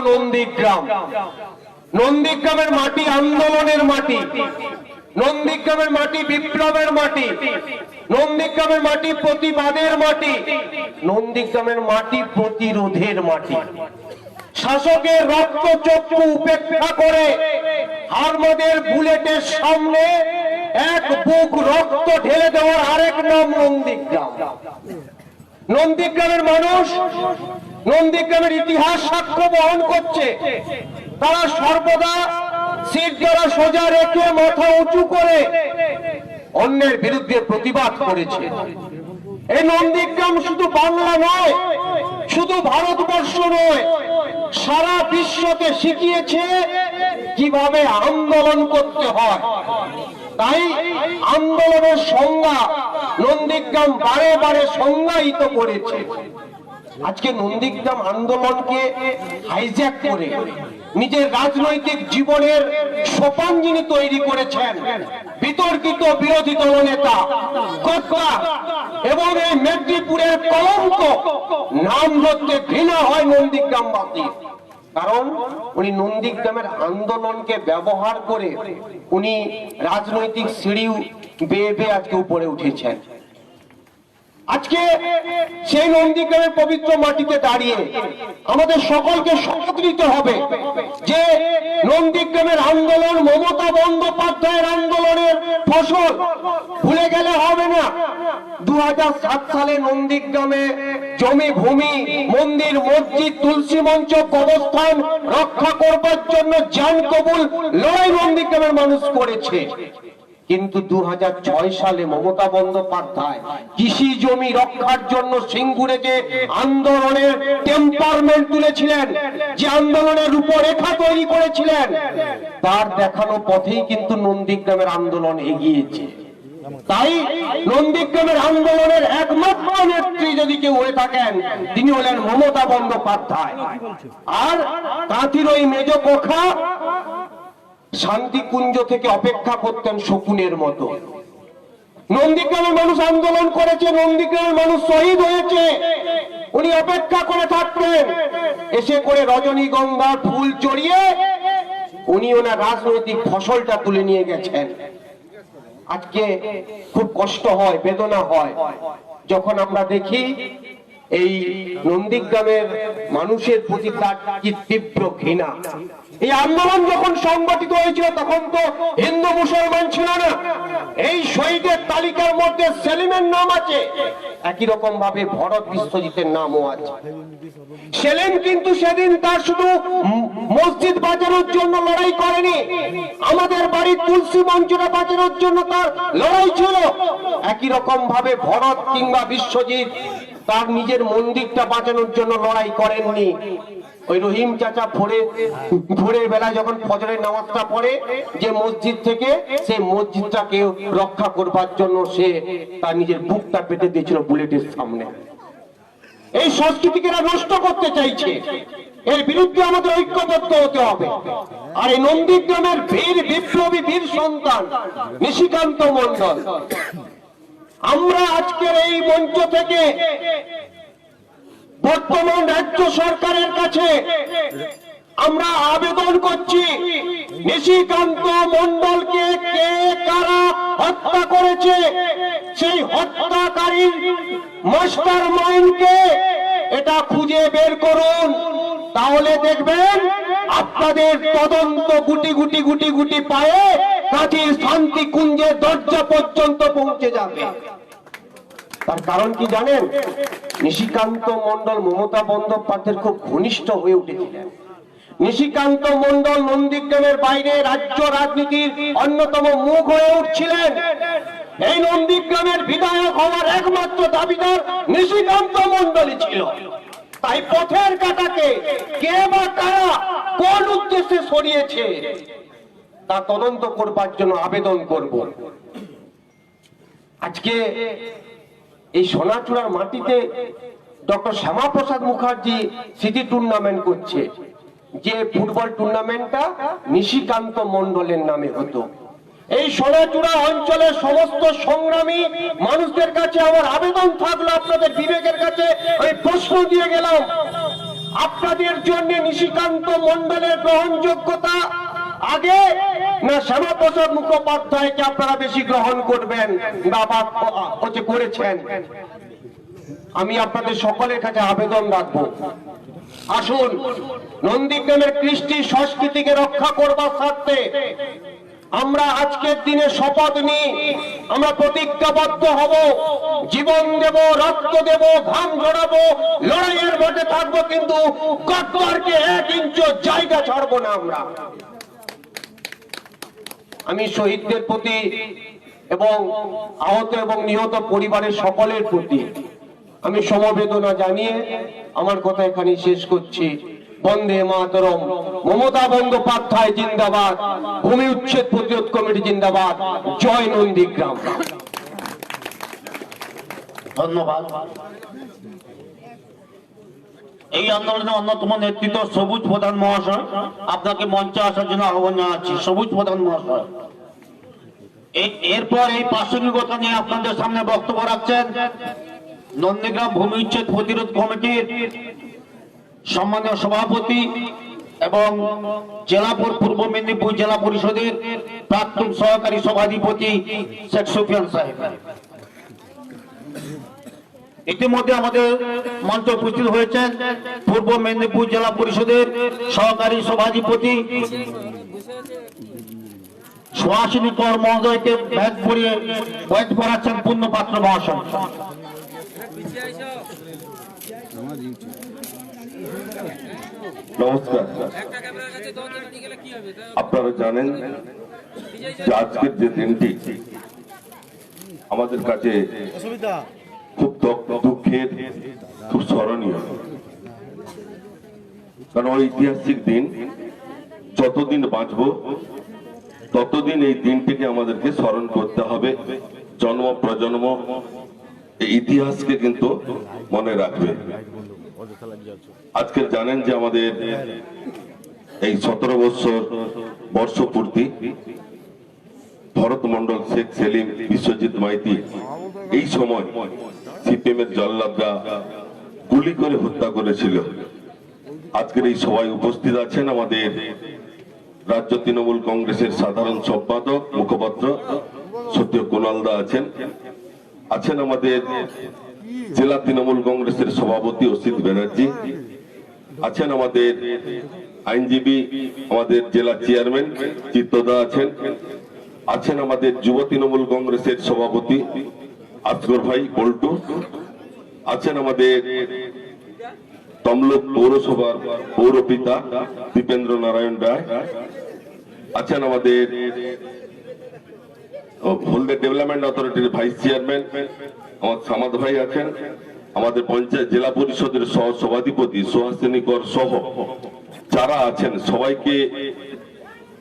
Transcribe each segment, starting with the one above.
নন্দীগ্রাম। নন্দীগ্রামের মাটি আন্দোলনের মাটি, নন্দীগ্রামের মাটি বিপ্লবের মাটি, নন্দীগ্রামের মাটি প্রতিবাদের মাটি, নন্দীগ্রামের মাটি প্রতিরোধের মাটি। শাসকের রক্তচক্ষু উপেক্ষা করে হারমাদের বুলেটের সামনে এক বুক রক্ত ঢেলে দেওয়ার আরেক নাম নন্দীগ্রাম। নন্দীগ্রামের মানুষ নন্দীগ্রামের ইতিহাস সাক্ষ্য বহন করছে। তারা সর্বদা শিরদাঁড়া সোজা রেখে মাথা উঁচু করে অন্যের বিরুদ্ধে প্রতিবাদ করেছে। এই নন্দীগ্রাম শুধু বাংলা নয়, শুধু ভারতবর্ষ নয়, সারা বিশ্বকে শিখিয়েছে কিভাবে আন্দোলন করতে হয়। তাই আন্দোলনের সংজ্ঞা নন্দীগ্রাম বারে বারে সংজ্ঞায়িত করেছে। আজকে নন্দীগ্রাম আন্দোলনকে হাইজ্যাক করে নিজের রাজনৈতিক জীবনের সোপান যিনি তৈরি করেছেন বিতর্কিত বিরোধী দলনেতা কর্তা, এবং এই মেদিনীপুরের কলঙ্ক নাম ধরতে ঘৃণা হয় নন্দীগ্রামবাসী। কারণ উনি নন্দীগ্রামের আন্দোলনকে ব্যবহার করে উনি রাজনৈতিক সিঁড়ি বেয়ে বেয়ে আজকে উপরে উঠেছেন। আজকে সেই নন্দীগ্রামের পবিত্র মাটিতে দাঁড়িয়ে আমাদের সকলকে শপথ নিতে হবে যে নন্দীগ্রামের আন্দোলন মমতা বন্দ্যোপাধ্যায়ের আন্দোলনের ফসল, ভুলে গেলে হবে না। 2007 সালে নন্দীগ্রামে জমি ভূমি মন্দির মসজিদ তুলসী মঞ্চ কবরস্থান রক্ষা করবার জন্য জান কবুল লড়াই নন্দীগ্রামের মানুষ করেছে। কিন্তু 2006 সালে মমতা বন্দ্যোপাধ্যায় কৃষি জমি রক্ষার জন্য সিঙ্গুরে যে আন্দোলনের টেম্পারমেন্ট তুলেছিলেন, যে আন্দোলনের রূপরেখা তৈরি করেছিলেন, তার দেখানো পথেই কিন্তু নন্দীগ্রামের আন্দোলন এগিয়েছে। তাই নন্দীগ্রামের আন্দোলনের একমাত্র নেত্রী যদি কেউ হয়ে থাকেন তিনি হলেন মমতা বন্দ্যোপাধ্যায়। আর কাঁথির ওই মেজ কোখা শান্তিকুঞ্জ থেকে অপেক্ষা করতেন শকুনের মতো। নন্দীগ্রামের মানুষ আন্দোলন করেছে, নন্দীগ্রামের মানুষ শহীদ হয়েছে, উনি অপেক্ষা করে থাকতেন। এসে করে রজনীগন্ধার ফুল চড়িয়ে উনি ওনার রাজনৈতিক ফসলটা তুলে নিয়ে গেছেন। আজকে খুব কষ্ট হয়, বেদনা হয় যখন আমরা দেখি এই নন্দীগ্রামের মানুষের প্রতি তার কি তীব্র ঘৃণা। এই আন্দোলন যখন সংগঠিত হয়েছিল তখন তো হিন্দু মুসলমান ছিল না, এই শহীদের তালিকার মধ্যে সেলিমের নাম আছে, একই রকম ভাবে ভরত বিশ্বজিতের নামও আছে। সেলিম কিন্তু সেদিন তার শুধু মসজিদ বাঁচানোর জন্য লড়াই করেনি, আমাদের বাড়ির তুলসী মঞ্চটা বাঁচানোর জন্য তার লড়াই ছিল। একই রকম ভাবে ভরত কিংবা বিশ্বজিৎ তার নিজের মন্দিরটা বাঁচানোর জন্য লড়াই করেননি। ওই রহিম চাচা ভোরের বেলা যখন ফজরের নামাজটা পড়ে যে মসজিদ থেকে, সেই মসজিদটাকে রক্ষা করবার জন্য সে তার নিজের বুকটা পেতে দিয়েছিল বুলেটের সামনে। এই সংস্কৃতিকে নষ্ট করতে চাইছে, এর বিরুদ্ধে আমাদের ঐক্যবদ্ধ হতে হবে। আর এই নন্দীগ্রামের বীর বিপ্লবী বীর সন্তান নিশিকান্ত মণ্ডল, আমরা আজকের এই মঞ্চ থেকে বর্তমান রাজ্য সরকারের কাছে আমরা আবেদন করছি, নিশিকান্ত মণ্ডলকে কে কারা হত্যা করেছে, সেই হত্যাকারী মাস্টার মাইন্ডকে এটা খুঁজে বের করুন। তাহলে দেখবেন আপনাদের তদন্ত গুটি গুটি গুটি গুটি পায়ে কাঁথির শান্তি কুঞ্জের দরজা পর্যন্ত পৌঁছে যাবে। তার কারণ কি জানেন? নিশিকান্ত মণ্ডল মমতা বন্দ্যোপাধ্যায়ের খুব ঘনিষ্ঠ হয়ে উঠেছিলেন। নিশিকান্ত মণ্ডল নন্দীগ্রামের বাইরে রাজ্য রাজনীতির অন্যতম মুখ হয়ে উঠছিলেন। এই নন্দীগ্রামের বিধায়ক হওয়ার একমাত্র দাবিদার নিশিকান্ত মণ্ডলই ছিল। তাই পথের কাঁটাকে কে বা কারা কোন উদ্দেশ্যে সরিয়েছে তা তদন্ত করবার জন্য আবেদন করব। আজকে এই সোনাচূড়ার মাটিতে ডক্টর শ্যামাপ্রসাদ মুখার্জি স্মৃতি টুর্নামেন্ট করছে, যে ফুটবল টুর্নামেন্টটা নিশিকান্ত মণ্ডলের নামে হতো। এই সোনাচূড়া অঞ্চলের সমস্ত সংগ্রামী মানুষদের কাছে আমার আবেদন থাকলো, আপনাদের বিবেকের কাছে আমি প্রশ্ন দিয়ে গেলাম, আপনাদের জন্য নিশিকান্ত মন্ডলের গ্রহণযোগ্যতা আগে না শ্যামাপ্রসাদ মুখোপাধ্যায়কে আপনারা বেশি গ্রহণ করবেন বা করেছেন? আমি আপনাদের সকলের কাছে আবেদন রাখবো, আসুন নন্দীগ্রামের কৃষ্টি সংস্কৃতিকে রক্ষা করবার স্বার্থে আমরা আজকের দিনে শপথ নিই, আমরা প্রতিজ্ঞাবদ্ধ হব, জীবন দেব, রক্ত দেব, ঘাম ঝরাবো, লড়াইয়ের মাঠে থাকবো, কিন্তু গদ্দারকে 1 ইঞ্চ জায়গা ছাড়বো না আমরা। আমি শহীদদের প্রতি এবং আহত এবং নিহত পরিবারের সকলের প্রতি আমি সমবেদনা জানিয়ে আমার কথা এখানে শেষ করছি। বন্দে মাতরম। মমতা বন্দ্যোপাধ্যায় জিন্দাবাদ। ভূমি উচ্ছেদ প্রতিরোধ কমিটি জিন্দাবাদ। জয় নন্দীগ্রাম। ধন্যবাদ। এই আন্দোলনের অন্যতম নেতৃত্ব সবুজ প্রধান মহাশয়, আপনাকে মঞ্চে আসার জন্য আহ্বান জানাচ্ছি। সবুজ প্রধান মহাশয়, এরপর এই প্রাসঙ্গিকতা নিয়ে আপনাদের সামনে বক্তব্য রাখছেন নন্দীগ্রাম ভূমি উচ্ছেদ প্রতিরোধ কমিটির সম্মানীয় সভাপতি এবং পূর্ব মেদিনীপুর জেলা পরিষদের প্রাক্তন সহকারী সভাধিপতি শেখ সুফিয়ান সাহেব। ইতিমধ্যে আমাদের মঞ্চে উপস্থিত হয়েছেন পূর্ব মেদিনীপুর জেলা পরিষদের সহকারী সভাধিপতি সুহাসিনী কর মহোদয়কে ব্যাগ পরিয়ে বয়স পড়াচ্ছেন পুণ্যপাত্র মহাশয়। নমস্কার। আপনারা জানেন যে আজকের যে দিনটি আমাদের কাছে খুব দুঃখের, খুব স্মরণীয়, কারণ ঐতিহাসিক দিন। যতদিন বাঁচব ততদিন এই দিনটিকে আমাদেরকে স্মরণ করতে হবে। জন্ম প্রজন্ম এই ইতিহাসকে কিন্তু মনে রাখবে। আজকে জানেন যে আমাদের এই 17 বছর বর্ষপূর্তি, ভরত মন্ডল, শেখ সেলিম, বিশ্বজিৎ মাইতি এই সময় সিপিএম এর জল্লাদরা গুলি করে হত্যা করেছিল। আজকের এই সভায় উপস্থিত আছেন আমাদের রাজ্য তৃণমূল কংগ্রেসের সাধারণ সম্পাদক মুখপাত্র সত্য কুণালদা আছেন, আছেন আমাদের জেলা তৃণমূল কংগ্রেসের সভাপতি অসিত ব্যানার্জি, আছেন আমাদের আইনজীবী আমাদের জেলা চেয়ারম্যান চিত্তদা আছেন, আছেন আমাদের যুব তৃণমূল কংগ্রেসের সভাপতি আসগর ভাই বল্টু, আছেন আমাদের তমলুক পৌরসভার পৌরপিতা দীপেন্দ্র নারায়ণ রায়, আছেন আমাদের হলদে ডেভেলপমেন্ট অথরিটির ভাইস চেয়ারম্যান আমার সামাদ ভাই আছেন, আমাদের পঞ্চায়েত জেলা পরিষদের সহ সভাধিপতি সুহাসিনী কর সহ যারা আছেন সবাইকে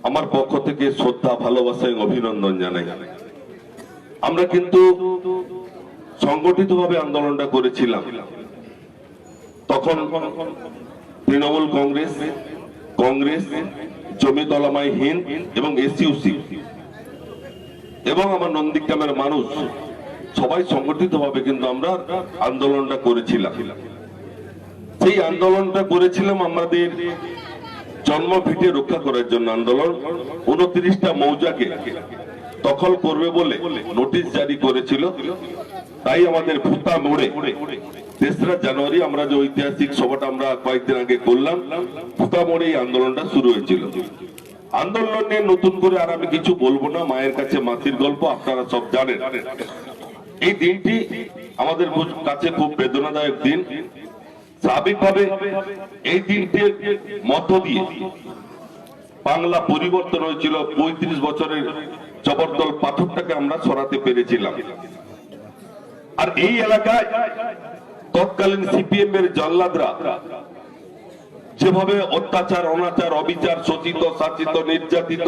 আমার পক্ষ থেকে শ্রদ্ধা, ভালোবাসা এবং অভিনন্দন জানাই। আমরা কিন্তু সংগঠিতভাবে আন্দোলনটা করেছিলাম। তখন তৃণমূল কংগ্রেস, জমি তলামাই হিন্দ এবং এসইউসি এবং আমার নন্দীগ্রামের মানুষ সবাই সংগঠিতভাবে কিন্তু আমরা আন্দোলনটা করেছিলাম। সেই আন্দোলনটা করেছিলাম আমাদের জন্মভিটে রক্ষা করার জন্য। আন্দোলন 29টা মৌজাকে দখল করবে বলে নোটিশ জারি করেছিল। তাই আমাদের ভুতা মোড়ে 3রা জানুয়ারি আমরা যে ঐতিহাসিক সভাটা আমরা কয়েকদিন আগে করলাম, ভুতা মোড়ে এই আন্দোলনটা শুরু হয়েছিল। আন্দোলন নিয়ে নতুন করে আর আমি কিছু বলবো না, মায়ের কাছে মাসির গল্প আপনারা সব জানেন। এই দিনটি আমাদের কাছে খুব বেদনাদায়ক দিন। স্বাভাবিকভাবে এই দিনটির মধ্য দিয়ে বাংলা পরিবর্তন হয়েছিল। 35 বছরের জবরদল পাথরটাকে আমরা সরাতে পেরেছিলাম। আর এই এলাকায় তৎকালীন সিপিএম এর জল্লাদরা যেভাবে অত্যাচার, অনাচার, অবিচার, শোষিত, শাসিত, নির্যাতিত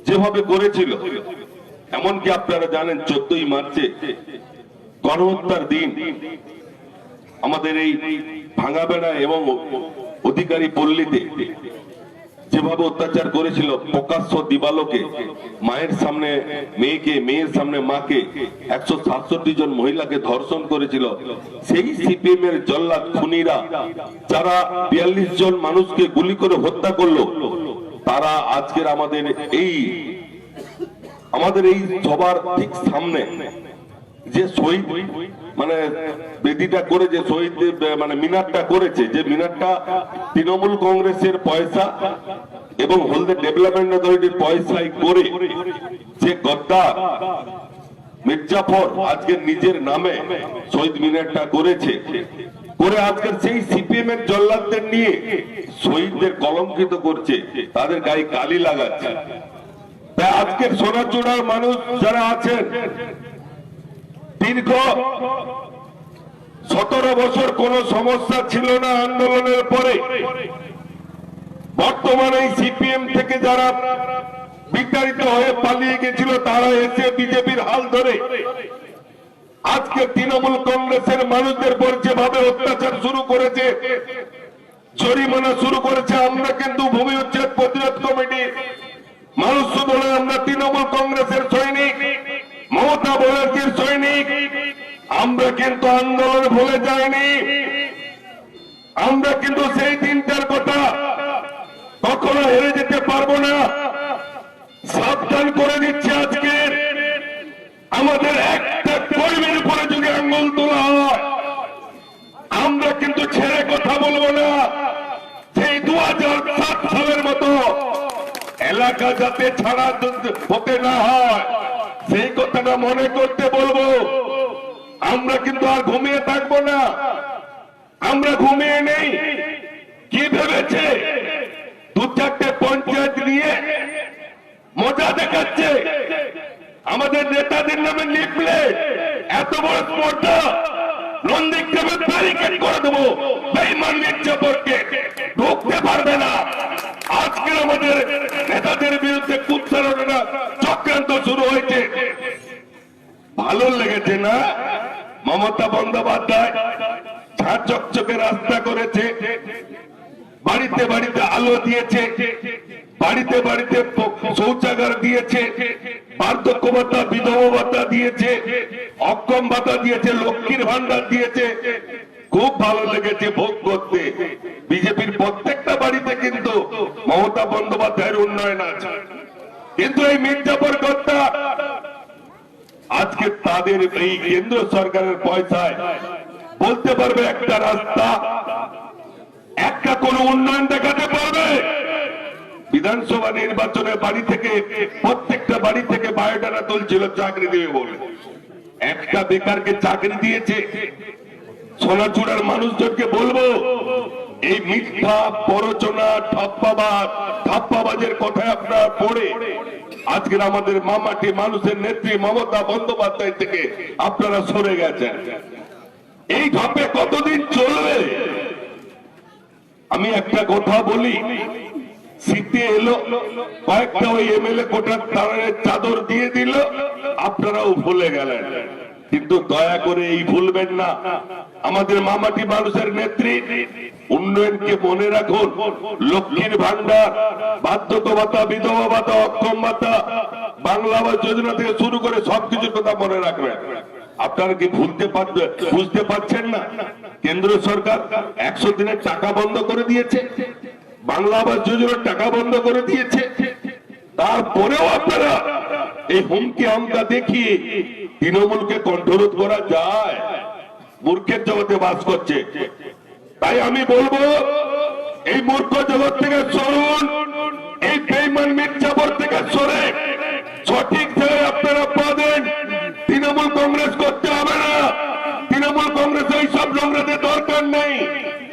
যেভাবে করেছিল, এমনকি আপনারা জানেন 14ই মার্চে গণহত্যার দিন আমাদের এই ভাঙাবেড়া এবং অধিকারী পল্লীতে যেভাবে অত্যাচার করেছিল প্রকাশ্য দিবালোকে, মায়ের সামনে মেয়েকে, মেয়ের সামনে মাকে, 167 জন মহিলাকে ধর্ষণ করেছিল, সেই সিপিএম এর জল্লাদ খুনিরা যারা 42 জন মানুষকে গুলি করে হত্যা করলো, তারা আজকের আমাদের এই সবার ঠিক সামনে যে শহীদ মানে বেদিটা করে, যে শহীদ মানে মিনারটা করেছে, যে মিনারটা তৃণমূল কংগ্রেসের পয়সা এবং হলদে ডেভেলপমেন্ট অথরিটির পয়সায় করে যে গদ্দার মির্জাফর আজকে নিজের নামে শহীদ মিনারটা করেছে, করে আজকের সেই সিপিএম এর জল্লাদদের নিয়ে শহীদদের কলঙ্কিত করছে, তাদের গায়ে কালি লাগাচ্ছে। তাই আজকের সোনাচূড়ার মানুষ যারা আছেন, দীর্ঘ 17 বছর কোন সমস্যা ছিল না আন্দোলনের পরে, বর্তমানে সিপিএম থেকে যারা বিতাড়িত হয়ে পালিয়ে গেছিল তারা এসে বিজেপির হাল ধরে আজকে তৃণমূল কংগ্রেসের মানুষদের উপর যেভাবে অত্যাচার শুরু করেছে, জরিমানা শুরু করেছে। আমরা কিন্তু ভূমি উচ্ছেদ প্রতিরোধ কমিটি মানুষ শুধু নয়, আমরা তৃণমূল কংগ্রেসের সৈনিক, মমতা ব্যানার্জির সৈনিক। আমরা কিন্তু আন্দোলন ভুলে যাইনি, আমরা কিন্তু সেই দিনটার কথা কখনো হেরে যেতে পারবো না। সাবধান করে দিচ্ছে, আজকে আমাদের একটা কর্মীর উপরে যদি আঙ্গুল তোলা হয়, আমরা কিন্তু ছেড়ে কথা বলবো না। সেই 2007 সালের মতো এলাকা যাতে ছাড়া হতে না হয়, সেই কথাটা মনে করতে বলবো। আমরা কিন্তু আর ঘুমিয়ে থাকবো না, আমরা ঘুমিয়ে নেই। কি ভেবেছে 2-4টে পঞ্চায়েত নিয়ে মজা দেখাচ্ছে, আমাদের নেতাদের নামে লিখলে এত বড় স্পর্ধা, নন্দীগ্রামে ব্যারিকেড করে দেবো, বেঈমান মির্জাফরকে ঢুকতে পারবে না। আজকে আমাদের নেতাদের বিরুদ্ধে কুৎসারণা চক্রান্ত শুরু হয়েছে। ভালো লেগেছে না? মমতা বন্দ্যোপাধ্যায় ঝাঁ চকচকে রাস্তা করেছে, বাড়িতে বাড়িতে আলো দিয়েছে, বাড়িতে বাড়িতে শৌচাগার দিয়েছে, বার্ধক্য ভাতা, বিধবা ভাতা দিয়েছে, অক্ষম ভাতা দিয়েছে, লক্ষ্মীর ভান্ডার দিয়েছে। খুব ভালো লেগেছে ভোগ করতে। বিজেপির প্রত্যেকটা বাড়িতে কিন্তু মমতা বন্দ্যোপাধ্যায়ের উন্নয়ন আছে, কিন্তু এই মির্জাফর গদ্দা আজকে তাদের এই কেন্দ্র সরকারের পয়সায় বলতে পারবে একটা রাস্তা, একটা কোন উন্নয়ন দেখাতে পারবে? বিধানসভা নির্বাচনে বাড়ি থেকে প্রত্যেকটা বাড়ি থেকে বায়োডাটা তুলছিল চাকরি দেবে বলে, একটা বেকারকে চাকরি দিয়েছে। সোনাচূড়ার মানুষজনকে বলবো, এই মিথ্যা প্ররোচনা, ঠাপ্পাবাজের কথায় আপনারা পড়ে আজকের আমাদের মামাটি মানুষের নেত্রী মমতা বন্দ্যোপাধ্যায় থেকে আপনারা সরে গেছেন। এই ধাপে কতদিন চলবে? আমি একটা কথা বলি, শীতে এলো, কয়েকটা ওই এমএলএ কোটার তারের চাদর দিয়ে দিল, আপনারাও ভুলে গেলেন। কিন্তু দয়া করে এই ভুলবেন না, আমাদের মামাটি মানুষের নেত্রী, উন্নয়নকে মনে রাখুন। লক্ষ্মীর ভান্ডার, বার্ধক্য ভাতা, বিধবা ভাতা, অক্ষম ভাতা, বাংলা আবাস যোজনা থেকে শুরু করে সবকিছুর কথা মনে রাখবেন। আপনারা কি বুঝতে পারছেন না? কেন্দ্র সরকার 100 দিনের টাকা বন্ধ করে দিয়েছে, বাংলা আবাস যোজনার টাকা বন্ধ করে দিয়েছে, তারপরেও আপনারা এই হুমকি হামকা দেখিয়ে তৃণমূলকে কণ্ঠরোধ করা যায়? মূর্খের জগতে বাস করছে। তাই আমি বলবো, এই মূর্খ জগৎ থেকে সরুন, এই বেঈমান মির্জাফর থেকে সরে সঠিক জায়গায় আপনারা পাবেন। তৃণমূল কংগ্রেস করতে হবে না, তৃণমূল কংগ্রেস এই সব নোংরাদের দরকার নেই।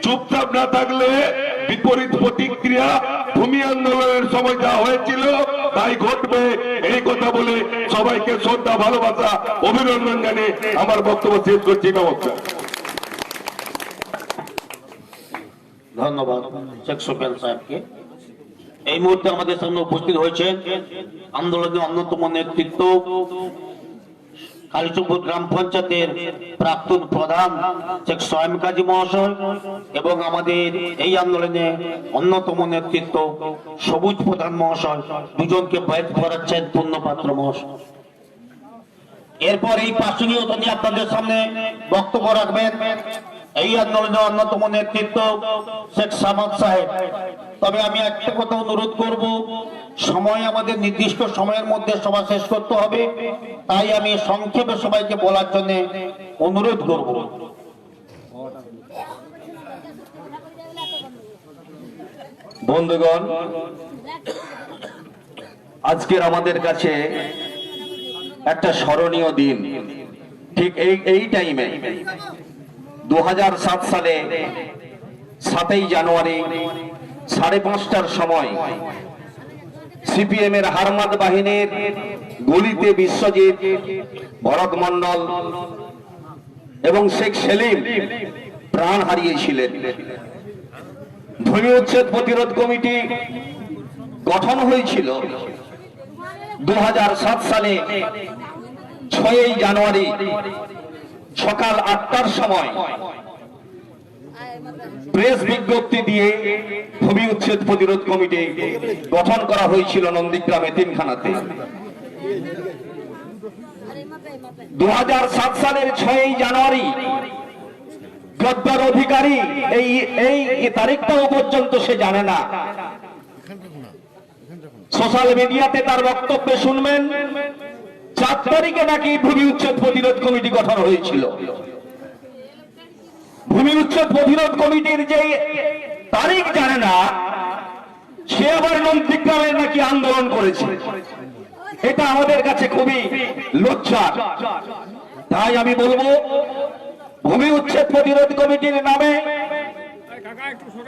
চুপচাপ না থাকলে বিপরীত প্রতিক্রিয়া ভূমি আন্দোলনের সময় যা হয়েছিল তাই ঘটবে। এই কথা বলে সবাইকে শ্রদ্ধা, ভালোবাসা, অভিনন্দন জানিয়ে আমার বক্তব্য শেষ করছি। নমস্কার। ধন্যবাদ শেখ সোহেল সাহেবকে। এই মুহূর্তে আমাদের সামনে উপস্থিত হয়েছে আন্দোলনের অন্যতম নেতৃত্ব কালীচকপুর গ্রাম পঞ্চায়েতের প্রাক্তন প্রধান শেখ সোহেম কাজী মহাশয় এবং আমাদের এই আন্দোলনে অন্যতম নেতৃত্ব সবুজ প্রধান মহাশয় দুজনকে বাইট করাচ্ছেন পূর্ণপাত্র মহাশয়। এরপর এই প্রাসঙ্গিকতা নিয়ে আপনাদের সামনে বক্তব্য রাখবেন এই আন্দোলনের অন্যতম নেতৃত্ব শেখ সামাদ সাহেব। তবে আমি একটা কথা অনুরোধ করব, সময় আমাদের নির্দিষ্ট সময়ের মধ্যে সভা শেষ করতে হবে, তাই আমি সংক্ষেপে সবাইকে বলার জন্য অনুরোধ করব। বন্ধুগণ, আজকের আমাদের কাছে একটা স্মরণীয় দিন। ঠিক এই টাইমে 2007 সালে 7ই জানুয়ারি 5:30টার সময় সিপিএম এর হারমাদ বাহিনীর গুলিতে বিশ্বজিৎ, ভরত মন্ডল এবং শেখ সেলিম প্রাণ হারিয়েছিলেন। ভূমি উচ্ছেদ প্রতিরোধ কমিটি গঠন হয়েছিল 2007 সালে 6ই জানুয়ারি সকাল 8টার সময়। প্রেস বিজ্ঞপ্তি দিয়ে ভূমি উচ্ছেদ প্রতিরোধ কমিটি গঠন করা হয়েছিল নন্দীগ্রামে তিনখানাতে। 2007 সালের 6ই জানুয়ারি গদ্দার অধিকারী এই তারিখটাও পর্যন্ত সে জানে না। সোশ্যাল মিডিয়াতে তার বক্তব্যে শুনবেন 4 তারিখে নাকি ভূমি উচ্ছেদ প্রতিরোধ কমিটি গঠন হয়েছিল। ভূমি উচ্ছেদ প্রতিরোধ কমিটির যে তারিখ জানে না, সে আবার নন্দীগ্রামে নাকি আন্দোলন করেছে। এটা আমাদের কাছে খুবই লজ্জার। তাই আমি বলবো, ভূমি উচ্ছেদ প্রতিরোধ কমিটির নামে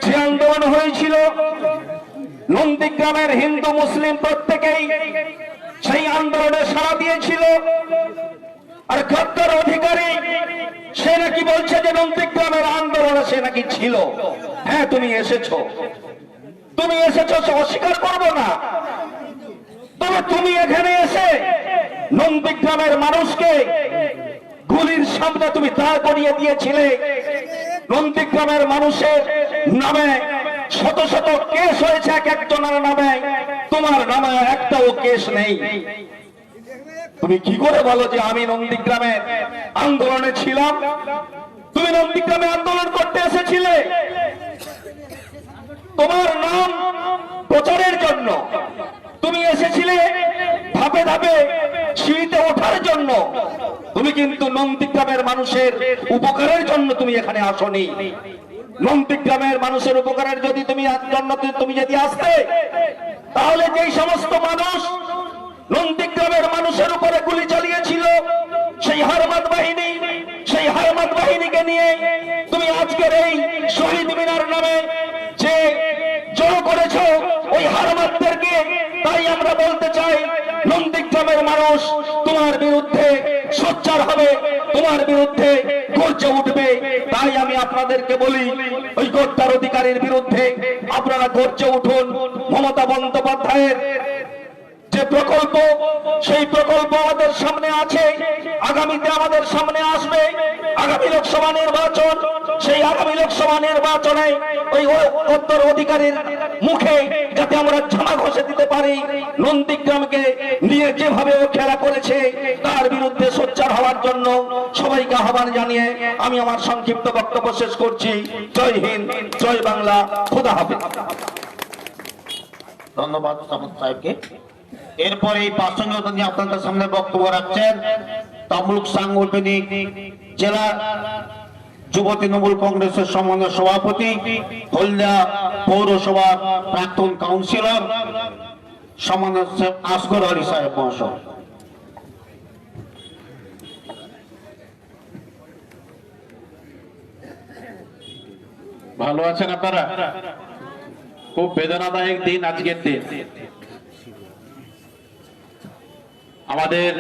যে আন্দোলন হয়েছিল, নন্দীগ্রামের হিন্দু মুসলিম প্রত্যেকেই সেই আন্দোলনে সাড়া দিয়েছিল। আর গদ্দার অধিকারী সে নাকি বলছে যে নন্দীগ্রামের আন্দোলনে সে নাকি ছিল। হ্যাঁ, তুমি এসেছো সে অস্বীকার করবো না। তবে তুমি এখানে এসে নন্দীগ্রামের মানুষকে গুলির সামনে তুমি দাঁড় করিয়ে দিয়েছিলে। নন্দীগ্রামের মানুষের নামে শত শত কেস হয়েছে এক একজনের নামে, তোমার নামে একটাও কেস নেই। তুমি কি করে বলো যে আমি নন্দীগ্রামে আন্দোলনে ছিলাম? তুমি নন্দীগ্রামে আন্দোলন করতে এসেছিলে, তোমার নাম প্রচারের জন্য। তুমি এসেছিলে ধাপে ধাপে সিঁড়িতে ওঠার জন্য। তুমি কিন্তু নন্দীগ্রামের মানুষের উপকারের জন্য তুমি এখানে আসনি। নন্দীগ্রামের মানুষের উপকারের যদি তুমি যদি আসতে, তাহলে যেই সমস্ত মানুষ নন্দীগ্রামের মানুষের উপরে গুলি চালিয়েছিল, সেই হারমাদ বাহিনীকে নিয়ে তুমি আজকের এই শহীদ মিনার নামে যে জড়ো করেছ ওই হারমাদদেরকে। তাই আমরা বলতে চাই, নন্দীগ্রামের মানুষ তোমার বিরুদ্ধে সোচ্চার হবে, তোমার বিরুদ্ধে গর্জে উঠবে। তাই আমি আপনাদেরকে বলি, ওই গদ্দার অধিকারীর বিরুদ্ধে আপনারা গর্জে উঠুন। মমতা বন্দ্যোপাধ্যায়ের যে প্রকল্প, সেই প্রকল্প আমাদের সামনে আছে, আগামীতে আমাদের সামনে আসবে আগামী লোকসভা নির্বাচন। সেই আগামী লোকসভা নির্বাচনে ওই গদ্দার অধিকারীর মুখে যাতে আমরা জামা ঘষে দিতে পারি। নন্দীগ্রামকে নিয়ে যেভাবে ও খেলা করেছে, তার বিরুদ্ধে সোচ্চার হওয়ার জন্য সবাইকে আহ্বান জানিয়ে আমি আমার সংক্ষিপ্ত বক্তব্য শেষ করছি। জয় হিন্দ, জয় বাংলা, খোদা হাফেজ। ধন্যবাদ সামাদ সাহেবকে। এরপরে এই প্রাসঙ্গিকতা নিয়ে আপনাদের সামনে বক্তব্য রাখছেন তমলুক সাংগঠনিক জেলা যুব তৃণমূল কংগ্রেসের সম্মানীয় সভাপতি, হলদিয়া পৌরসভার প্রাক্তন কাউন্সিলর সম্মানীয় আসগর আলী সাহেব মহাশয়। ভালো আছেন আপনারা? খুব বেদনাদায়ক দিন আজকের দিন। আমাদের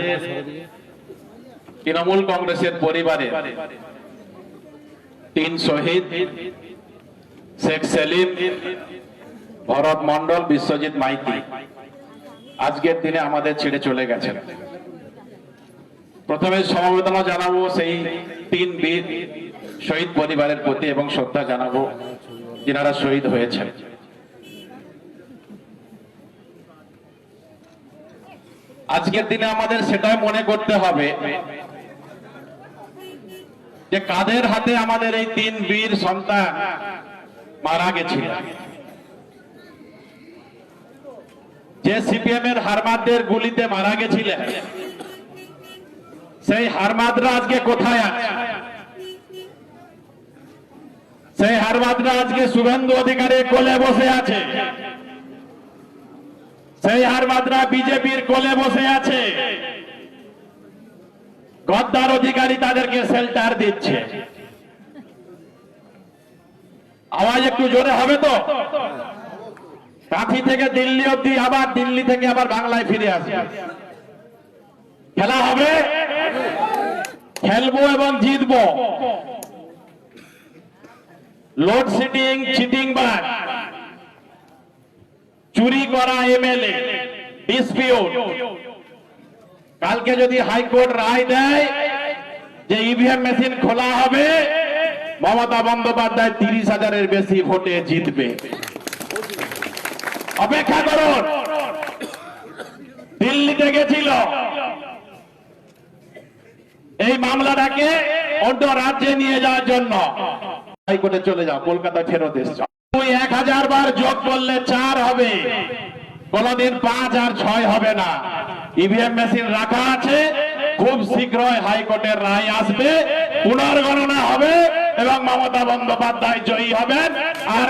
তৃণমূল কংগ্রেসের পরিবারে 3 শহীদ, শেখ সেলিম, ভরত মন্ডল, বিশ্বজিৎ মাইতি আজকের দিনে আমাদের ছেড়ে চলে গেছেন। প্রথমে সমবেদনা জানাবো সেই 3 বীর শহীদ পরিবারের প্রতি এবং শ্রদ্ধা জানাবো যিনারা শহীদ হয়েছেন। আজকের দিনে আমাদের সেটাই মনে করতে হবে যে কাদের হাতে আমাদের এই 3 বীর সন্তান মারা গেছিল। যে সিপিএম এর হারমাদদের গুলিতে মারা গেছিলেন, সেই হারমাদরা আজকে কোথায় আছে? সেই হারমাদরা আজকে শুভেন্দু অধিকারীর কোলে বসে আছে, সেই হারমাদরা বিজেপির কোলে বসে আছে। গদ্দার অধিকারী তাদেরকে শেল্টার দিচ্ছে। আওয়াজ একটু জোরে হবে তো? কাঁথি থেকে দিল্লি অব্দি, আবার দিল্লি থেকে আবার বাংলায় ফিরে আসবে। খেলা হবে, খেলবো এবং জিতবো। লোডশেডিং, চিটিংবাজ, চুরি করা এমএলএ, ডিসপিউট, কালকে যদি হাইকোর্ট রায় দেয় যে ইভিএম মেশিন খোলা হবে, মমতা বন্দ্যোপাধ্যায় 30,000-এর বেশি ভোটে জিতবে। অপেক্ষা করুন। দিল্লিতে গেছিল এই মামলাটাকে অন্য রাজ্যে নিয়ে যাওয়ার জন্য, হাইকোর্টে চলে যাও, কলকাতায় ফেরত এসছো। 1000 বার যোগ করলে 4 হবে, কোনদিন 5 আর 6 হবে না। ইভিএম মেশিন রাখা আছে, খুব শীঘ্রই হাইকোর্টের রায় আসবে, পুনর্গণনা হবে এবং মমতা বন্দ্যোপাধ্যায় জয়ী হবেন। আর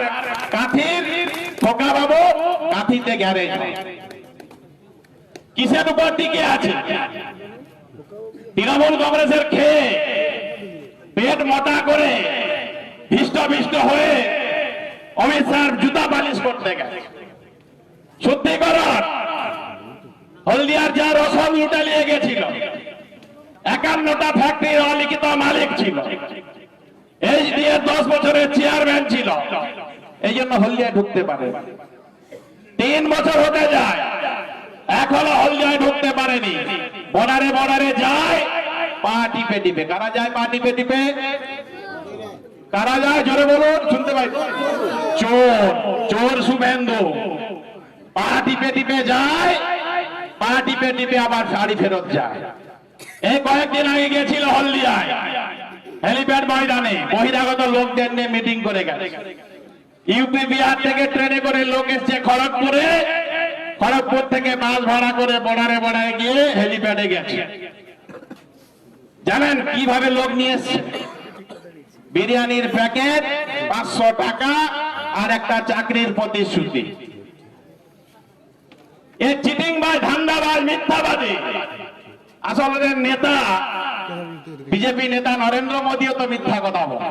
কাঁথির খোকা বাবু কাঁথিতে গ্যারেজ কিসের উপর টিকে আছে? তৃণমূল কংগ্রেসের খেয়ে পেট মোটা করে হৃষ্ট হয়ে অমিত শাহ জুতা পালিশ করতে গেছে। শুদ্ধিকরণ, হলদিয়ার যা রসদ লুটে নিয়ে গেছিল, 51টা ফ্যাক্টরির অলিখিত মালিক ছিল, এইচডিএ 10 বছরের চেয়ারম্যান ছিল, এই জন্য হলদিয়ায় ঢুকতে পারে। 3 বছর হতে যায়, এখনো হলদিয়ায় ঢুকতে পারেনি। বর্ডারে যায়, পা টিপে টিপে। কারা যায় পা টিপে টিপে? কারা যায় জোরে বলুন, শুনতে পাই? চোর শুভেন্দু পা টিপে টিপে যায়, পা টিপে টিপে আবার শাড়ি ফেরত যায়। এই কয়েকদিন আগে গেছিল হলদিয়ায়, হেলিপ্যাড ময়দানে বহিরাগত লোকদের নিয়ে মিটিং করে গেছে। ইউপি বিহার থেকে ট্রেনে করে লোক এসছে খড়গপুরে, খড়গপুর থেকে বাস ভাড়া করে বর্ডারে গিয়ে হেলিপ্যাডে গেছে। জানেন কিভাবে লোক নিয়ে এসছে? বিরিয়ানির প্যাকেট, 500 টাকা আর একটা চাকরির প্রতিশ্রুতি। এ চিটিংবাজ, ধান্দাবাজ, মিথ্যাবাদী। আসলে নেতা, বিজেপি নেতা নরেন্দ্র মোদীও তো মিথ্যা কথা বলে।